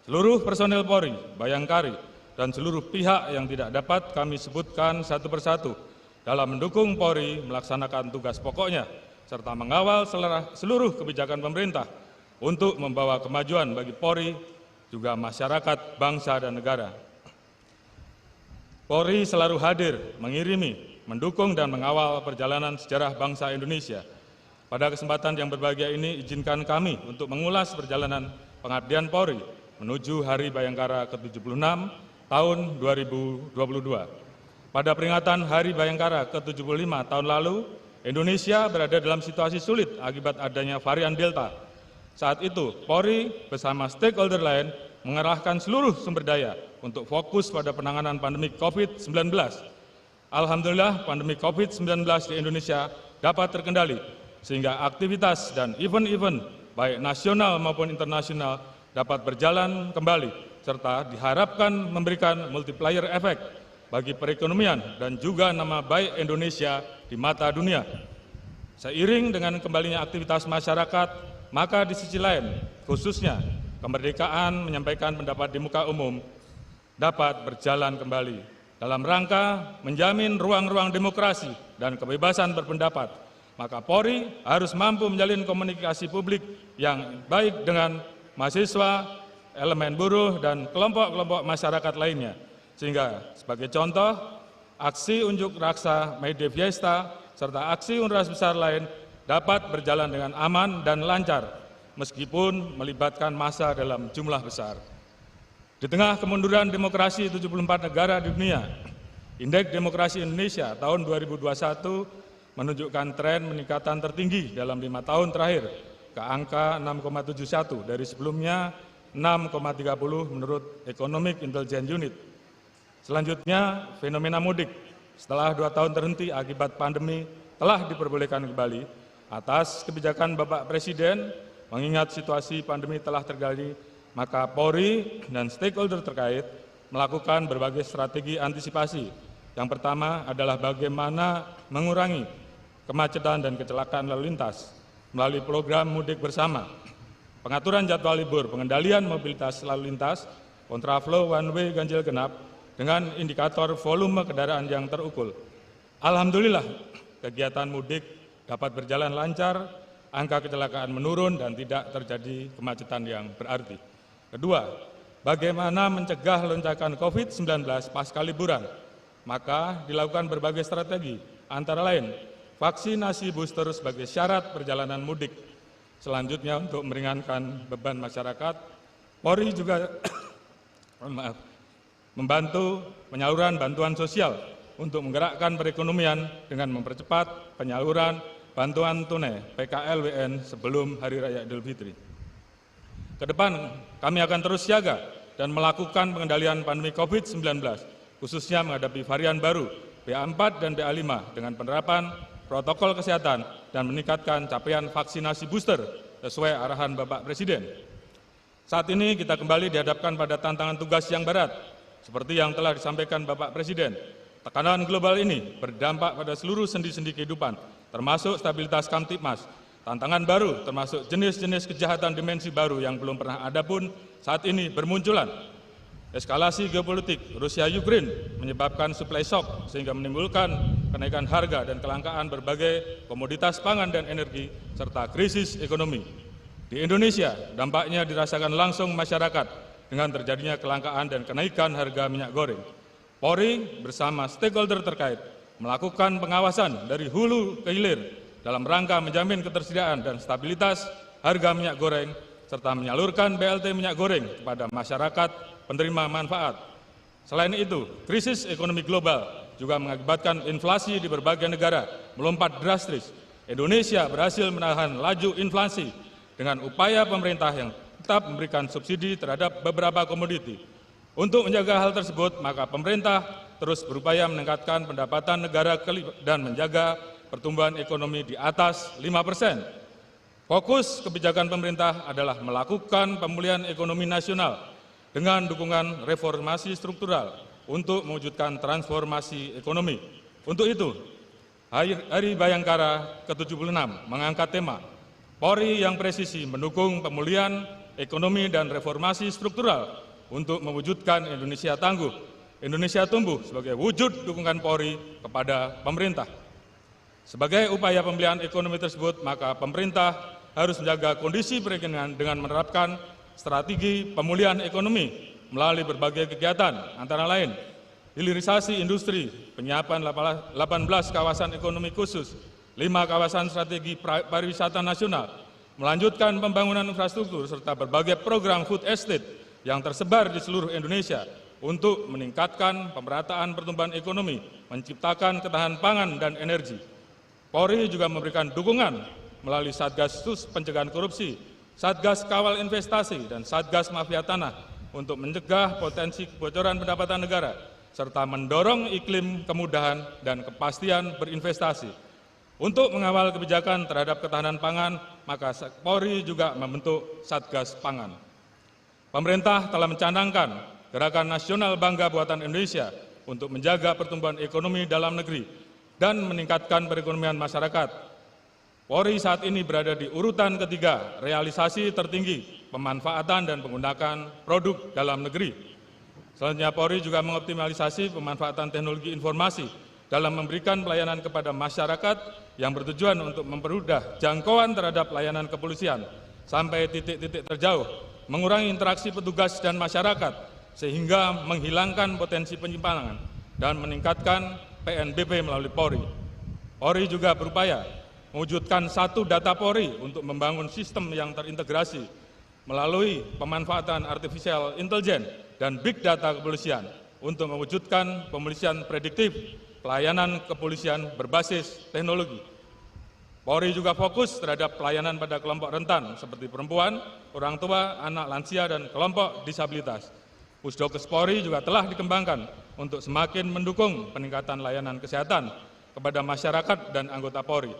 seluruh personel Polri, Bayangkari, dan seluruh pihak yang tidak dapat kami sebutkan satu persatu dalam mendukung Polri melaksanakan tugas pokoknya, serta mengawal seluruh kebijakan pemerintah untuk membawa kemajuan bagi Polri, juga masyarakat, bangsa, dan negara. Polri selalu hadir, mengirimi, mendukung, dan mengawal perjalanan sejarah bangsa Indonesia. Pada kesempatan yang berbahagia ini, izinkan kami untuk mengulas perjalanan pengabdian Polri menuju Hari Bayangkara ke-76 tahun 2022. Pada peringatan Hari Bayangkara ke-75 tahun lalu, Indonesia berada dalam situasi sulit akibat adanya varian Delta. Saat itu, Polri bersama stakeholder lain mengerahkan seluruh sumber daya untuk fokus pada penanganan pandemi COVID-19. Alhamdulillah, pandemi COVID-19 di Indonesia dapat terkendali, sehingga aktivitas dan event-event baik nasional maupun internasional dapat berjalan kembali, serta diharapkan memberikan multiplier efek bagi perekonomian dan juga nama baik Indonesia di mata dunia. Seiring dengan kembalinya aktivitas masyarakat, maka di sisi lain, khususnya kemerdekaan menyampaikan pendapat di muka umum dapat berjalan kembali dalam rangka menjamin ruang-ruang demokrasi dan kebebasan berpendapat, maka Polri harus mampu menjalin komunikasi publik yang baik dengan mahasiswa, elemen buruh, dan kelompok-kelompok masyarakat lainnya. Sehingga sebagai contoh, aksi unjuk rasa May Day Fiesta serta aksi unjuk rasa besar lain dapat berjalan dengan aman dan lancar, meskipun melibatkan massa dalam jumlah besar. Di tengah kemunduran demokrasi 74 negara di dunia, Indeks Demokrasi Indonesia tahun 2021 menunjukkan tren peningkatan tertinggi dalam 5 tahun terakhir ke angka 6,71 dari sebelumnya 6,30 menurut Economic Intelligence Unit. Selanjutnya, fenomena mudik setelah 2 tahun terhenti akibat pandemi telah diperbolehkan kembali atas kebijakan Bapak Presiden. Mengingat situasi pandemi telah tergali, maka Polri dan stakeholder terkait melakukan berbagai strategi antisipasi. Yang pertama adalah bagaimana mengurangi kemacetan dan kecelakaan lalu lintas melalui program mudik bersama, pengaturan jadwal libur, pengendalian mobilitas lalu lintas, kontraflow, one way, ganjil genap, dengan indikator volume kendaraan yang terukur. Alhamdulillah, kegiatan mudik dapat berjalan lancar, angka kecelakaan menurun dan tidak terjadi kemacetan yang berarti. Kedua, bagaimana mencegah lonjakan COVID-19 pasca liburan? Maka dilakukan berbagai strategi, antara lain vaksinasi booster sebagai syarat perjalanan mudik. Selanjutnya, untuk meringankan beban masyarakat, Polri juga membantu penyaluran bantuan sosial untuk menggerakkan perekonomian dengan mempercepat penyaluran bantuan tunai PKLWN sebelum Hari Raya Idul Fitri. Ke depan, kami akan terus siaga dan melakukan pengendalian pandemi COVID-19, khususnya menghadapi varian baru BA4 dan BA5 dengan penerapan protokol kesehatan dan meningkatkan capaian vaksinasi booster sesuai arahan Bapak Presiden. Saat ini kita kembali dihadapkan pada tantangan tugas yang berat, seperti yang telah disampaikan Bapak Presiden. Tekanan global ini berdampak pada seluruh sendi-sendi kehidupan, termasuk stabilitas Kamtipmas. Tantangan baru termasuk jenis-jenis kejahatan dimensi baru yang belum pernah ada pun saat ini bermunculan. Eskalasi geopolitik Rusia-Ukraine menyebabkan supply shock sehingga menimbulkan kenaikan harga dan kelangkaan berbagai komoditas pangan dan energi serta krisis ekonomi. Di Indonesia, dampaknya dirasakan langsung masyarakat dengan terjadinya kelangkaan dan kenaikan harga minyak goreng. Polri bersama stakeholder terkait melakukan pengawasan dari hulu ke hilir dalam rangka menjamin ketersediaan dan stabilitas harga minyak goreng serta menyalurkan BLT minyak goreng kepada masyarakat penerima manfaat. Selain itu, krisis ekonomi global juga mengakibatkan inflasi di berbagai negara melompat drastis. Indonesia berhasil menahan laju inflasi dengan upaya pemerintah yang tetap memberikan subsidi terhadap beberapa komoditi. Untuk menjaga hal tersebut, maka pemerintah terus berupaya meningkatkan pendapatan negara dan menjaga pertumbuhan ekonomi di atas 5%. Fokus kebijakan pemerintah adalah melakukan pemulihan ekonomi nasional dengan dukungan reformasi struktural untuk mewujudkan transformasi ekonomi. Untuk itu, Hari Bayangkara ke-76 mengangkat tema Polri yang presisi mendukung pemulihan ekonomi dan reformasi struktural untuk mewujudkan Indonesia tangguh, Indonesia tumbuh sebagai wujud dukungan Polri kepada pemerintah. Sebagai upaya pemulihan ekonomi tersebut, maka pemerintah harus menjaga kondisi perekonomian dengan menerapkan strategi pemulihan ekonomi melalui berbagai kegiatan, antara lain hilirisasi industri, penyiapan 18 kawasan ekonomi khusus, 5 kawasan strategi pariwisata nasional, melanjutkan pembangunan infrastruktur, serta berbagai program food estate yang tersebar di seluruh Indonesia untuk meningkatkan pemerataan pertumbuhan ekonomi, menciptakan ketahanan pangan dan energi. Polri juga memberikan dukungan melalui Satgas Pencegahan Korupsi, Satgas Kawal Investasi, dan Satgas Mafia Tanah untuk mencegah potensi kebocoran pendapatan negara, serta mendorong iklim kemudahan dan kepastian berinvestasi. Untuk mengawal kebijakan terhadap ketahanan pangan, maka Polri juga membentuk Satgas Pangan. Pemerintah telah mencanangkan Gerakan Nasional Bangga Buatan Indonesia untuk menjaga pertumbuhan ekonomi dalam negeri dan meningkatkan perekonomian masyarakat. Polri saat ini berada di urutan ketiga realisasi tertinggi pemanfaatan dan penggunaan produk dalam negeri. Selanjutnya, Polri juga mengoptimalisasi pemanfaatan teknologi informasi dalam memberikan pelayanan kepada masyarakat yang bertujuan untuk mempermudah jangkauan terhadap layanan kepolisian sampai titik-titik terjauh, mengurangi interaksi petugas dan masyarakat, sehingga menghilangkan potensi penyimpangan dan meningkatkan PNBP melalui Polri. Polri juga berupaya mewujudkan satu data Polri untuk membangun sistem yang terintegrasi melalui pemanfaatan artificial intelligence dan big data kepolisian untuk mewujudkan pemolisian prediktif, pelayanan kepolisian berbasis teknologi. Polri juga fokus terhadap pelayanan pada kelompok rentan seperti perempuan, orang tua, anak lansia, dan kelompok disabilitas. Pusdokes Polri juga telah dikembangkan untuk semakin mendukung peningkatan layanan kesehatan kepada masyarakat dan anggota Polri.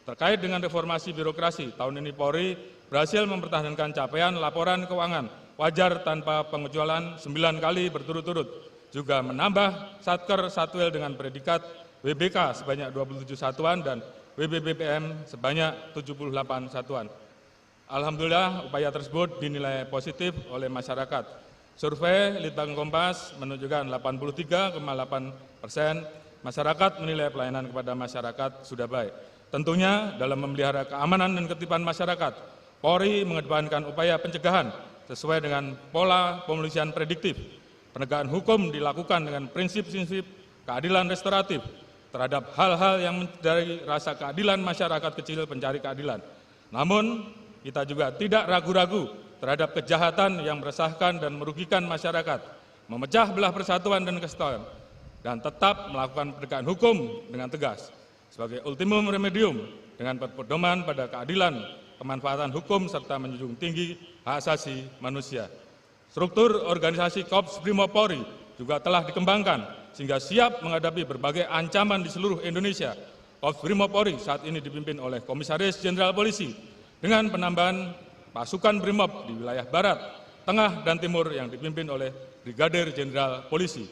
Terkait dengan reformasi birokrasi, tahun ini Polri berhasil mempertahankan capaian laporan keuangan wajar tanpa pengecualian 9 kali berturut-turut, juga menambah Satker Satwil dengan predikat WBK sebanyak 27 satuan dan WBBPM sebanyak 78 satuan. Alhamdulillah, upaya tersebut dinilai positif oleh masyarakat. Survei Litbang Kompas menunjukkan 83,8% masyarakat menilai pelayanan kepada masyarakat sudah baik. Tentunya dalam memelihara keamanan dan ketertiban masyarakat, Polri mengedepankan upaya pencegahan sesuai dengan pola pemolisian prediktif. Penegakan hukum dilakukan dengan prinsip-prinsip keadilan restoratif terhadap hal-hal yang mencederai rasa keadilan masyarakat kecil pencari keadilan. Namun, kita juga tidak ragu-ragu terhadap kejahatan yang meresahkan dan merugikan masyarakat, memecah belah persatuan dan kesatuan, dan tetap melakukan penegakan hukum dengan tegas sebagai ultimum remedium dengan berpedoman pada keadilan, kemanfaatan hukum, serta menjunjung tinggi hak asasi manusia. Struktur organisasi Korps Brimob Polri juga telah dikembangkan sehingga siap menghadapi berbagai ancaman di seluruh Indonesia. Korps Brimob Polri saat ini dipimpin oleh Komisaris Jenderal Polisi dengan penambahan pasukan Brimob di wilayah Barat, Tengah, dan Timur yang dipimpin oleh Brigadir Jenderal Polisi.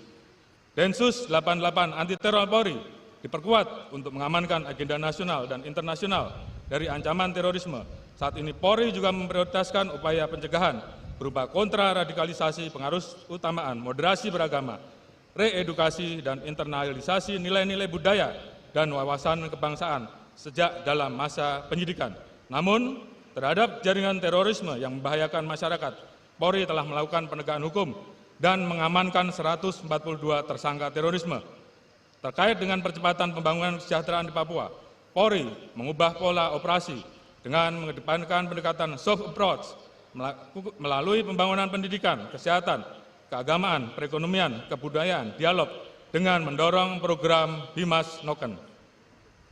Densus 88 Anti Teror Polri diperkuat untuk mengamankan agenda nasional dan internasional dari ancaman terorisme. Saat ini Polri juga memprioritaskan upaya pencegahan berupa kontraradikalisasi, pengaruh utamaan, moderasi beragama, reedukasi dan internalisasi nilai-nilai budaya dan wawasan kebangsaan sejak dalam masa penyidikan. Namun, terhadap jaringan terorisme yang membahayakan masyarakat, Polri telah melakukan penegakan hukum dan mengamankan 142 tersangka terorisme. Terkait dengan percepatan pembangunan kesejahteraan di Papua, Polri mengubah pola operasi dengan mengedepankan pendekatan soft approach melalui pembangunan pendidikan, kesehatan, keagamaan, perekonomian, kebudayaan, dialog dengan mendorong program Bimas Noken.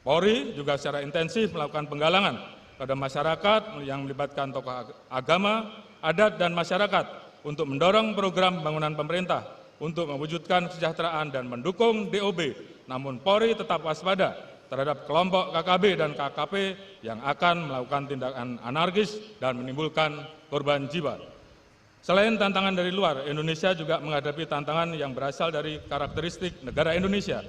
Polri juga secara intensif melakukan penggalangan pada masyarakat yang melibatkan tokoh agama, adat, dan masyarakat untuk mendorong program pembangunan pemerintah untuk mewujudkan kesejahteraan dan mendukung DOB. Namun Polri tetap waspada terhadap kelompok KKB dan KKP yang akan melakukan tindakan anarkis dan menimbulkan korban jiwa. Selain tantangan dari luar, Indonesia juga menghadapi tantangan yang berasal dari karakteristik negara Indonesia.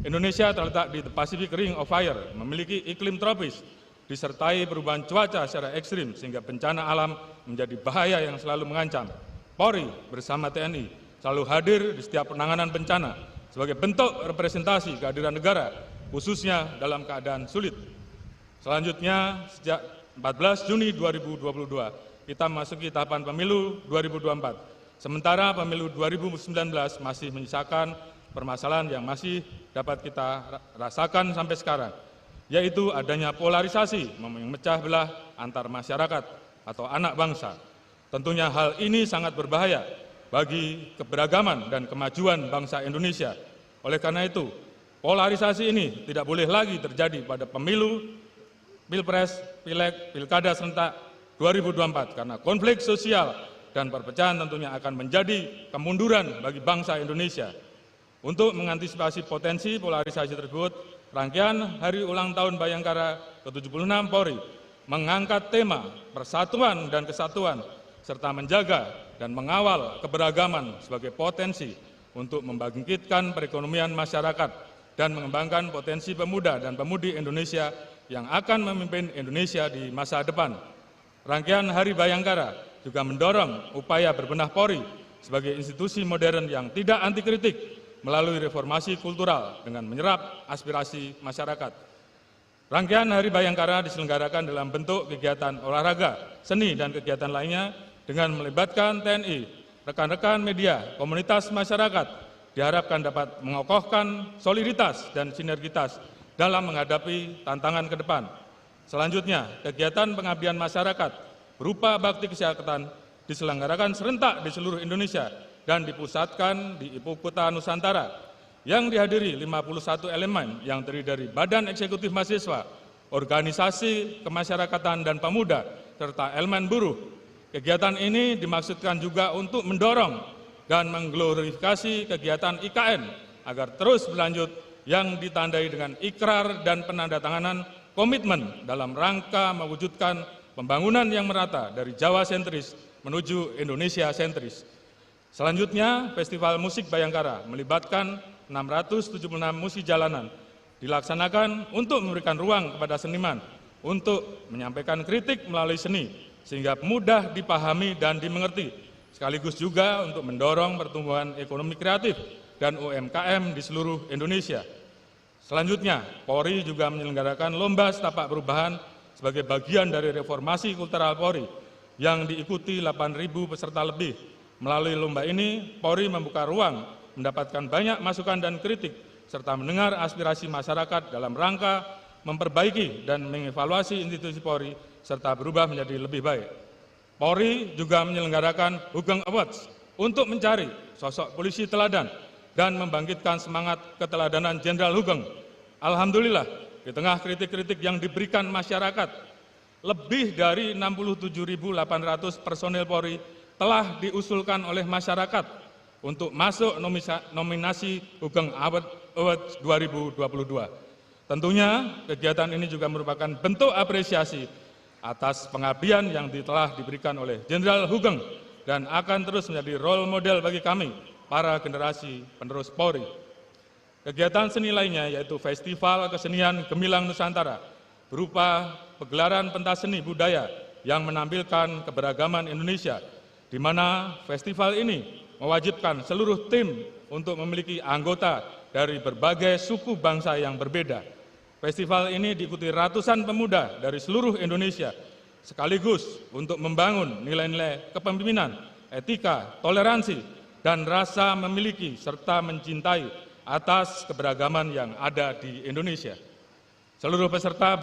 Indonesia terletak di the Pacific Ring of Fire, memiliki iklim tropis, disertai perubahan cuaca secara ekstrim sehingga bencana alam menjadi bahaya yang selalu mengancam. Polri bersama TNI selalu hadir di setiap penanganan bencana sebagai bentuk representasi kehadiran negara, khususnya dalam keadaan sulit. Selanjutnya, sejak 14 Juni 2022, kita memasuki tahapan pemilu 2024. Sementara pemilu 2019 masih menyisakan permasalahan yang masih dapat kita rasakan sampai sekarang, yaitu adanya polarisasi memecah belah antar masyarakat atau anak bangsa. Tentunya hal ini sangat berbahaya bagi keberagaman dan kemajuan bangsa Indonesia. Oleh karena itu, polarisasi ini tidak boleh lagi terjadi pada pemilu, pilpres, pileg, pilkada serentak 2024, karena konflik sosial dan perpecahan tentunya akan menjadi kemunduran bagi bangsa Indonesia. Untuk mengantisipasi potensi polarisasi tersebut, rangkaian Hari Ulang Tahun Bayangkara ke-76 Polri mengangkat tema persatuan dan kesatuan serta menjaga dan mengawal keberagaman sebagai potensi untuk membangkitkan perekonomian masyarakat dan mengembangkan potensi pemuda dan pemudi Indonesia yang akan memimpin Indonesia di masa depan. Rangkaian Hari Bayangkara juga mendorong upaya berbenah Polri sebagai institusi modern yang tidak anti kritik melalui reformasi kultural dengan menyerap aspirasi masyarakat. Rangkaian Hari Bayangkara diselenggarakan dalam bentuk kegiatan olahraga, seni, dan kegiatan lainnya dengan melibatkan TNI, rekan-rekan media, komunitas masyarakat, diharapkan dapat mengokohkan soliditas dan sinergitas dalam menghadapi tantangan ke depan. Selanjutnya, kegiatan pengabdian masyarakat berupa bakti kesehatan diselenggarakan serentak di seluruh Indonesia dan dipusatkan di Ibu Kota Nusantara yang dihadiri 51 elemen yang terdiri dari Badan Eksekutif Mahasiswa, organisasi kemasyarakatan dan pemuda, serta elemen buruh. Kegiatan ini dimaksudkan juga untuk mendorong dan mengglorifikasi kegiatan IKN agar terus berlanjut yang ditandai dengan ikrar dan penandatanganan komitmen dalam rangka mewujudkan pembangunan yang merata dari Jawa sentris menuju Indonesia sentris. Selanjutnya, Festival Musik Bayangkara melibatkan 676 musik jalanan dilaksanakan untuk memberikan ruang kepada seniman untuk menyampaikan kritik melalui seni sehingga mudah dipahami dan dimengerti, sekaligus juga untuk mendorong pertumbuhan ekonomi kreatif dan UMKM di seluruh Indonesia. Selanjutnya, Polri juga menyelenggarakan Lomba Setapak Perubahan sebagai bagian dari reformasi kultural Polri yang diikuti 8.000 peserta lebih. Melalui lomba ini, Polri membuka ruang mendapatkan banyak masukan dan kritik serta mendengar aspirasi masyarakat dalam rangka memperbaiki dan mengevaluasi institusi Polri serta berubah menjadi lebih baik. Polri juga menyelenggarakan Hugeng Awards untuk mencari sosok polisi teladan dan membangkitkan semangat keteladanan Jenderal Hugeng. Alhamdulillah, di tengah kritik-kritik yang diberikan masyarakat, lebih dari 67.800 personil Polri telah diusulkan oleh masyarakat untuk masuk nominasi Hugeng Awards 2022. Tentunya kegiatan ini juga merupakan bentuk apresiasi atas pengabdian yang telah diberikan oleh Jenderal Hugeng dan akan terus menjadi role model bagi kami, para generasi penerus Polri. Kegiatan seni lainnya yaitu Festival Kesenian Gemilang Nusantara berupa pegelaran pentas seni budaya yang menampilkan keberagaman Indonesia, di mana festival ini mewajibkan seluruh tim untuk memiliki anggota dari berbagai suku bangsa yang berbeda. Festival ini diikuti ratusan pemuda dari seluruh Indonesia, sekaligus untuk membangun nilai-nilai kepemimpinan, etika, toleransi, dan rasa memiliki serta mencintai atas keberagaman yang ada di Indonesia. Seluruh peserta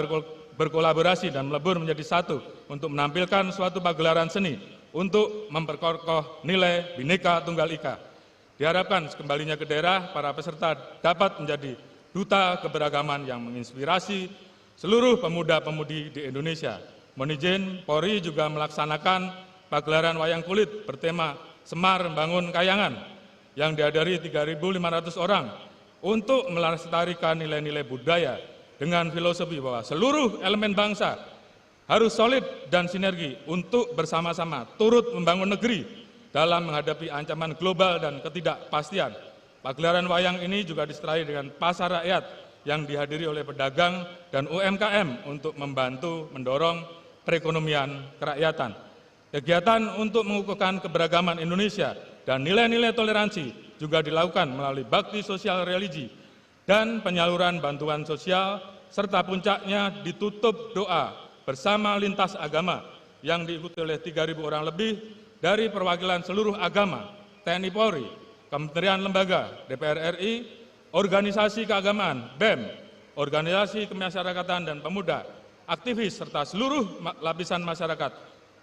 berkolaborasi dan melebur menjadi satu untuk menampilkan suatu pagelaran seni untuk memperkokoh nilai Bhinneka Tunggal Ika. Diharapkan kembalinya ke daerah, para peserta dapat menjadi duta keberagaman yang menginspirasi seluruh pemuda-pemudi di Indonesia. Mohon izin, Polri juga melaksanakan pagelaran wayang kulit bertema Semar Membangun Kayangan yang dihadiri 3.500 orang untuk melestarikan nilai-nilai budaya dengan filosofi bahwa seluruh elemen bangsa harus solid dan sinergi untuk bersama-sama turut membangun negeri dalam menghadapi ancaman global dan ketidakpastian. Pagelaran wayang ini juga diserai dengan pasar rakyat yang dihadiri oleh pedagang dan UMKM untuk membantu mendorong perekonomian kerakyatan. Kegiatan untuk mengukuhkan keberagaman Indonesia dan nilai-nilai toleransi juga dilakukan melalui bakti sosial religi dan penyaluran bantuan sosial, serta puncaknya ditutup doa bersama lintas agama yang diikuti oleh 3.000 orang lebih dari perwakilan seluruh agama, TNI Polri, Kementerian Lembaga, DPR RI, organisasi keagamaan, BEM, organisasi kemasyarakatan dan pemuda, aktivis, serta seluruh lapisan masyarakat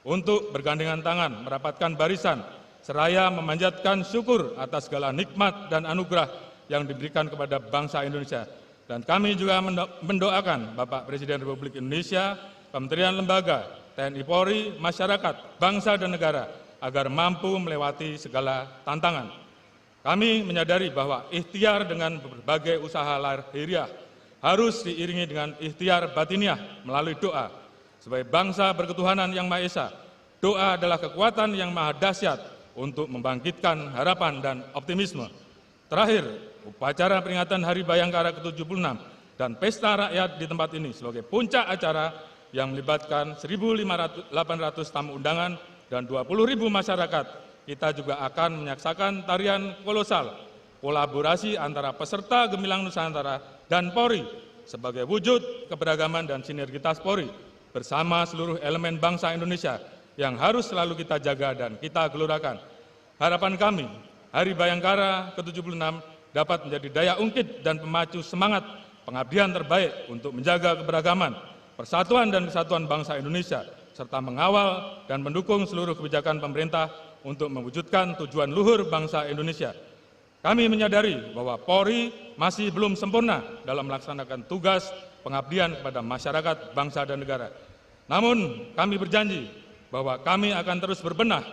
untuk bergandengan tangan merapatkan barisan, seraya memanjatkan syukur atas segala nikmat dan anugerah yang diberikan kepada bangsa Indonesia. Dan kami juga mendoakan Bapak Presiden Republik Indonesia, Kementerian Lembaga, TNI Polri, masyarakat, bangsa dan negara agar mampu melewati segala tantangan. Kami menyadari bahwa ikhtiar dengan berbagai usaha lahiriah harus diiringi dengan ikhtiar batiniah melalui doa. Sebagai bangsa berketuhanan yang Maha Esa, doa adalah kekuatan yang maha dahsyat untuk membangkitkan harapan dan optimisme. Terakhir, upacara peringatan Hari Bayangkara ke-76 dan pesta rakyat di tempat ini sebagai puncak acara yang melibatkan 1.800 tamu undangan dan 20.000 masyarakat kita juga akan menyaksikan tarian kolosal, kolaborasi antara peserta Gemilang Nusantara dan Polri sebagai wujud keberagaman dan sinergitas Polri bersama seluruh elemen bangsa Indonesia yang harus selalu kita jaga dan kita gelurakan. Harapan kami, Hari Bayangkara ke-76 dapat menjadi daya ungkit dan pemacu semangat pengabdian terbaik untuk menjaga keberagaman, persatuan dan kesatuan bangsa Indonesia, serta mengawal dan mendukung seluruh kebijakan pemerintah untuk mewujudkan tujuan luhur bangsa Indonesia. Kami menyadari bahwa Polri masih belum sempurna dalam melaksanakan tugas pengabdian kepada masyarakat, bangsa, dan negara. Namun, kami berjanji bahwa kami akan terus berbenah,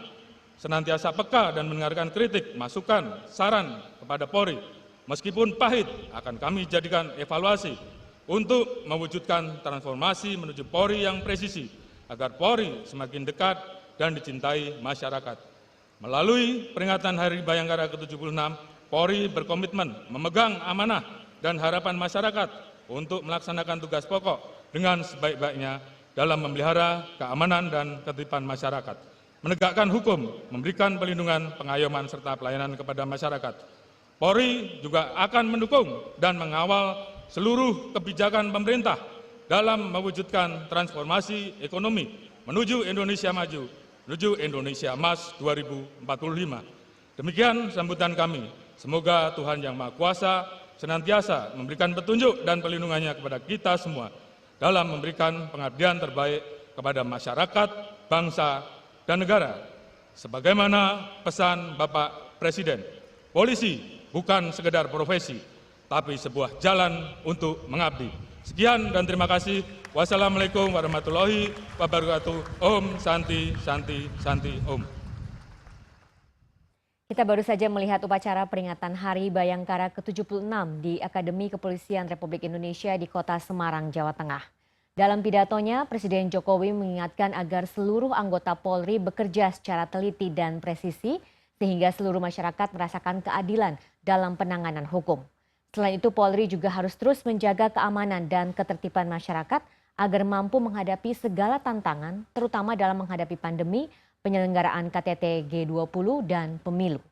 senantiasa peka dan mendengarkan kritik, masukan, saran kepada Polri. Meskipun pahit, akan kami jadikan evaluasi untuk mewujudkan transformasi menuju Polri yang presisi, agar Polri semakin dekat dan dicintai masyarakat. Melalui peringatan Hari Bayangkara ke-76, Polri berkomitmen memegang amanah dan harapan masyarakat untuk melaksanakan tugas pokok dengan sebaik-baiknya dalam memelihara keamanan dan ketertiban masyarakat, menegakkan hukum, memberikan perlindungan, pengayoman, serta pelayanan kepada masyarakat. Polri juga akan mendukung dan mengawal seluruh kebijakan pemerintah dalam mewujudkan transformasi ekonomi menuju Indonesia maju, menuju Indonesia Emas 2045. Demikian sambutan kami. Semoga Tuhan Yang Maha Kuasa senantiasa memberikan petunjuk dan perlindungannya kepada kita semua dalam memberikan pengabdian terbaik kepada masyarakat, bangsa, dan negara. Sebagaimana pesan Bapak Presiden, polisi bukan sekedar profesi, tapi sebuah jalan untuk mengabdi. Sekian dan terima kasih. Wassalamualaikum warahmatullahi wabarakatuh. Om Santi Santi Santi Om. Kita baru saja melihat upacara peringatan Hari Bayangkara ke-76 di Akademi Kepolisian Republik Indonesia di Kota Semarang, Jawa Tengah. Dalam pidatonya, Presiden Jokowi mengingatkan agar seluruh anggota Polri bekerja secara teliti dan presisi sehingga seluruh masyarakat merasakan keadilan dalam penanganan hukum. Selain itu, Polri juga harus terus menjaga keamanan dan ketertiban masyarakat agar mampu menghadapi segala tantangan, terutama dalam menghadapi pandemi, penyelenggaraan KTT G20 dan pemilu.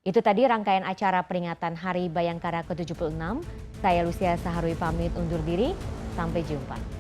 Itu tadi rangkaian acara peringatan Hari Bayangkara ke-76. Saya Lucia Saharwi pamit undur diri. Sampai jumpa.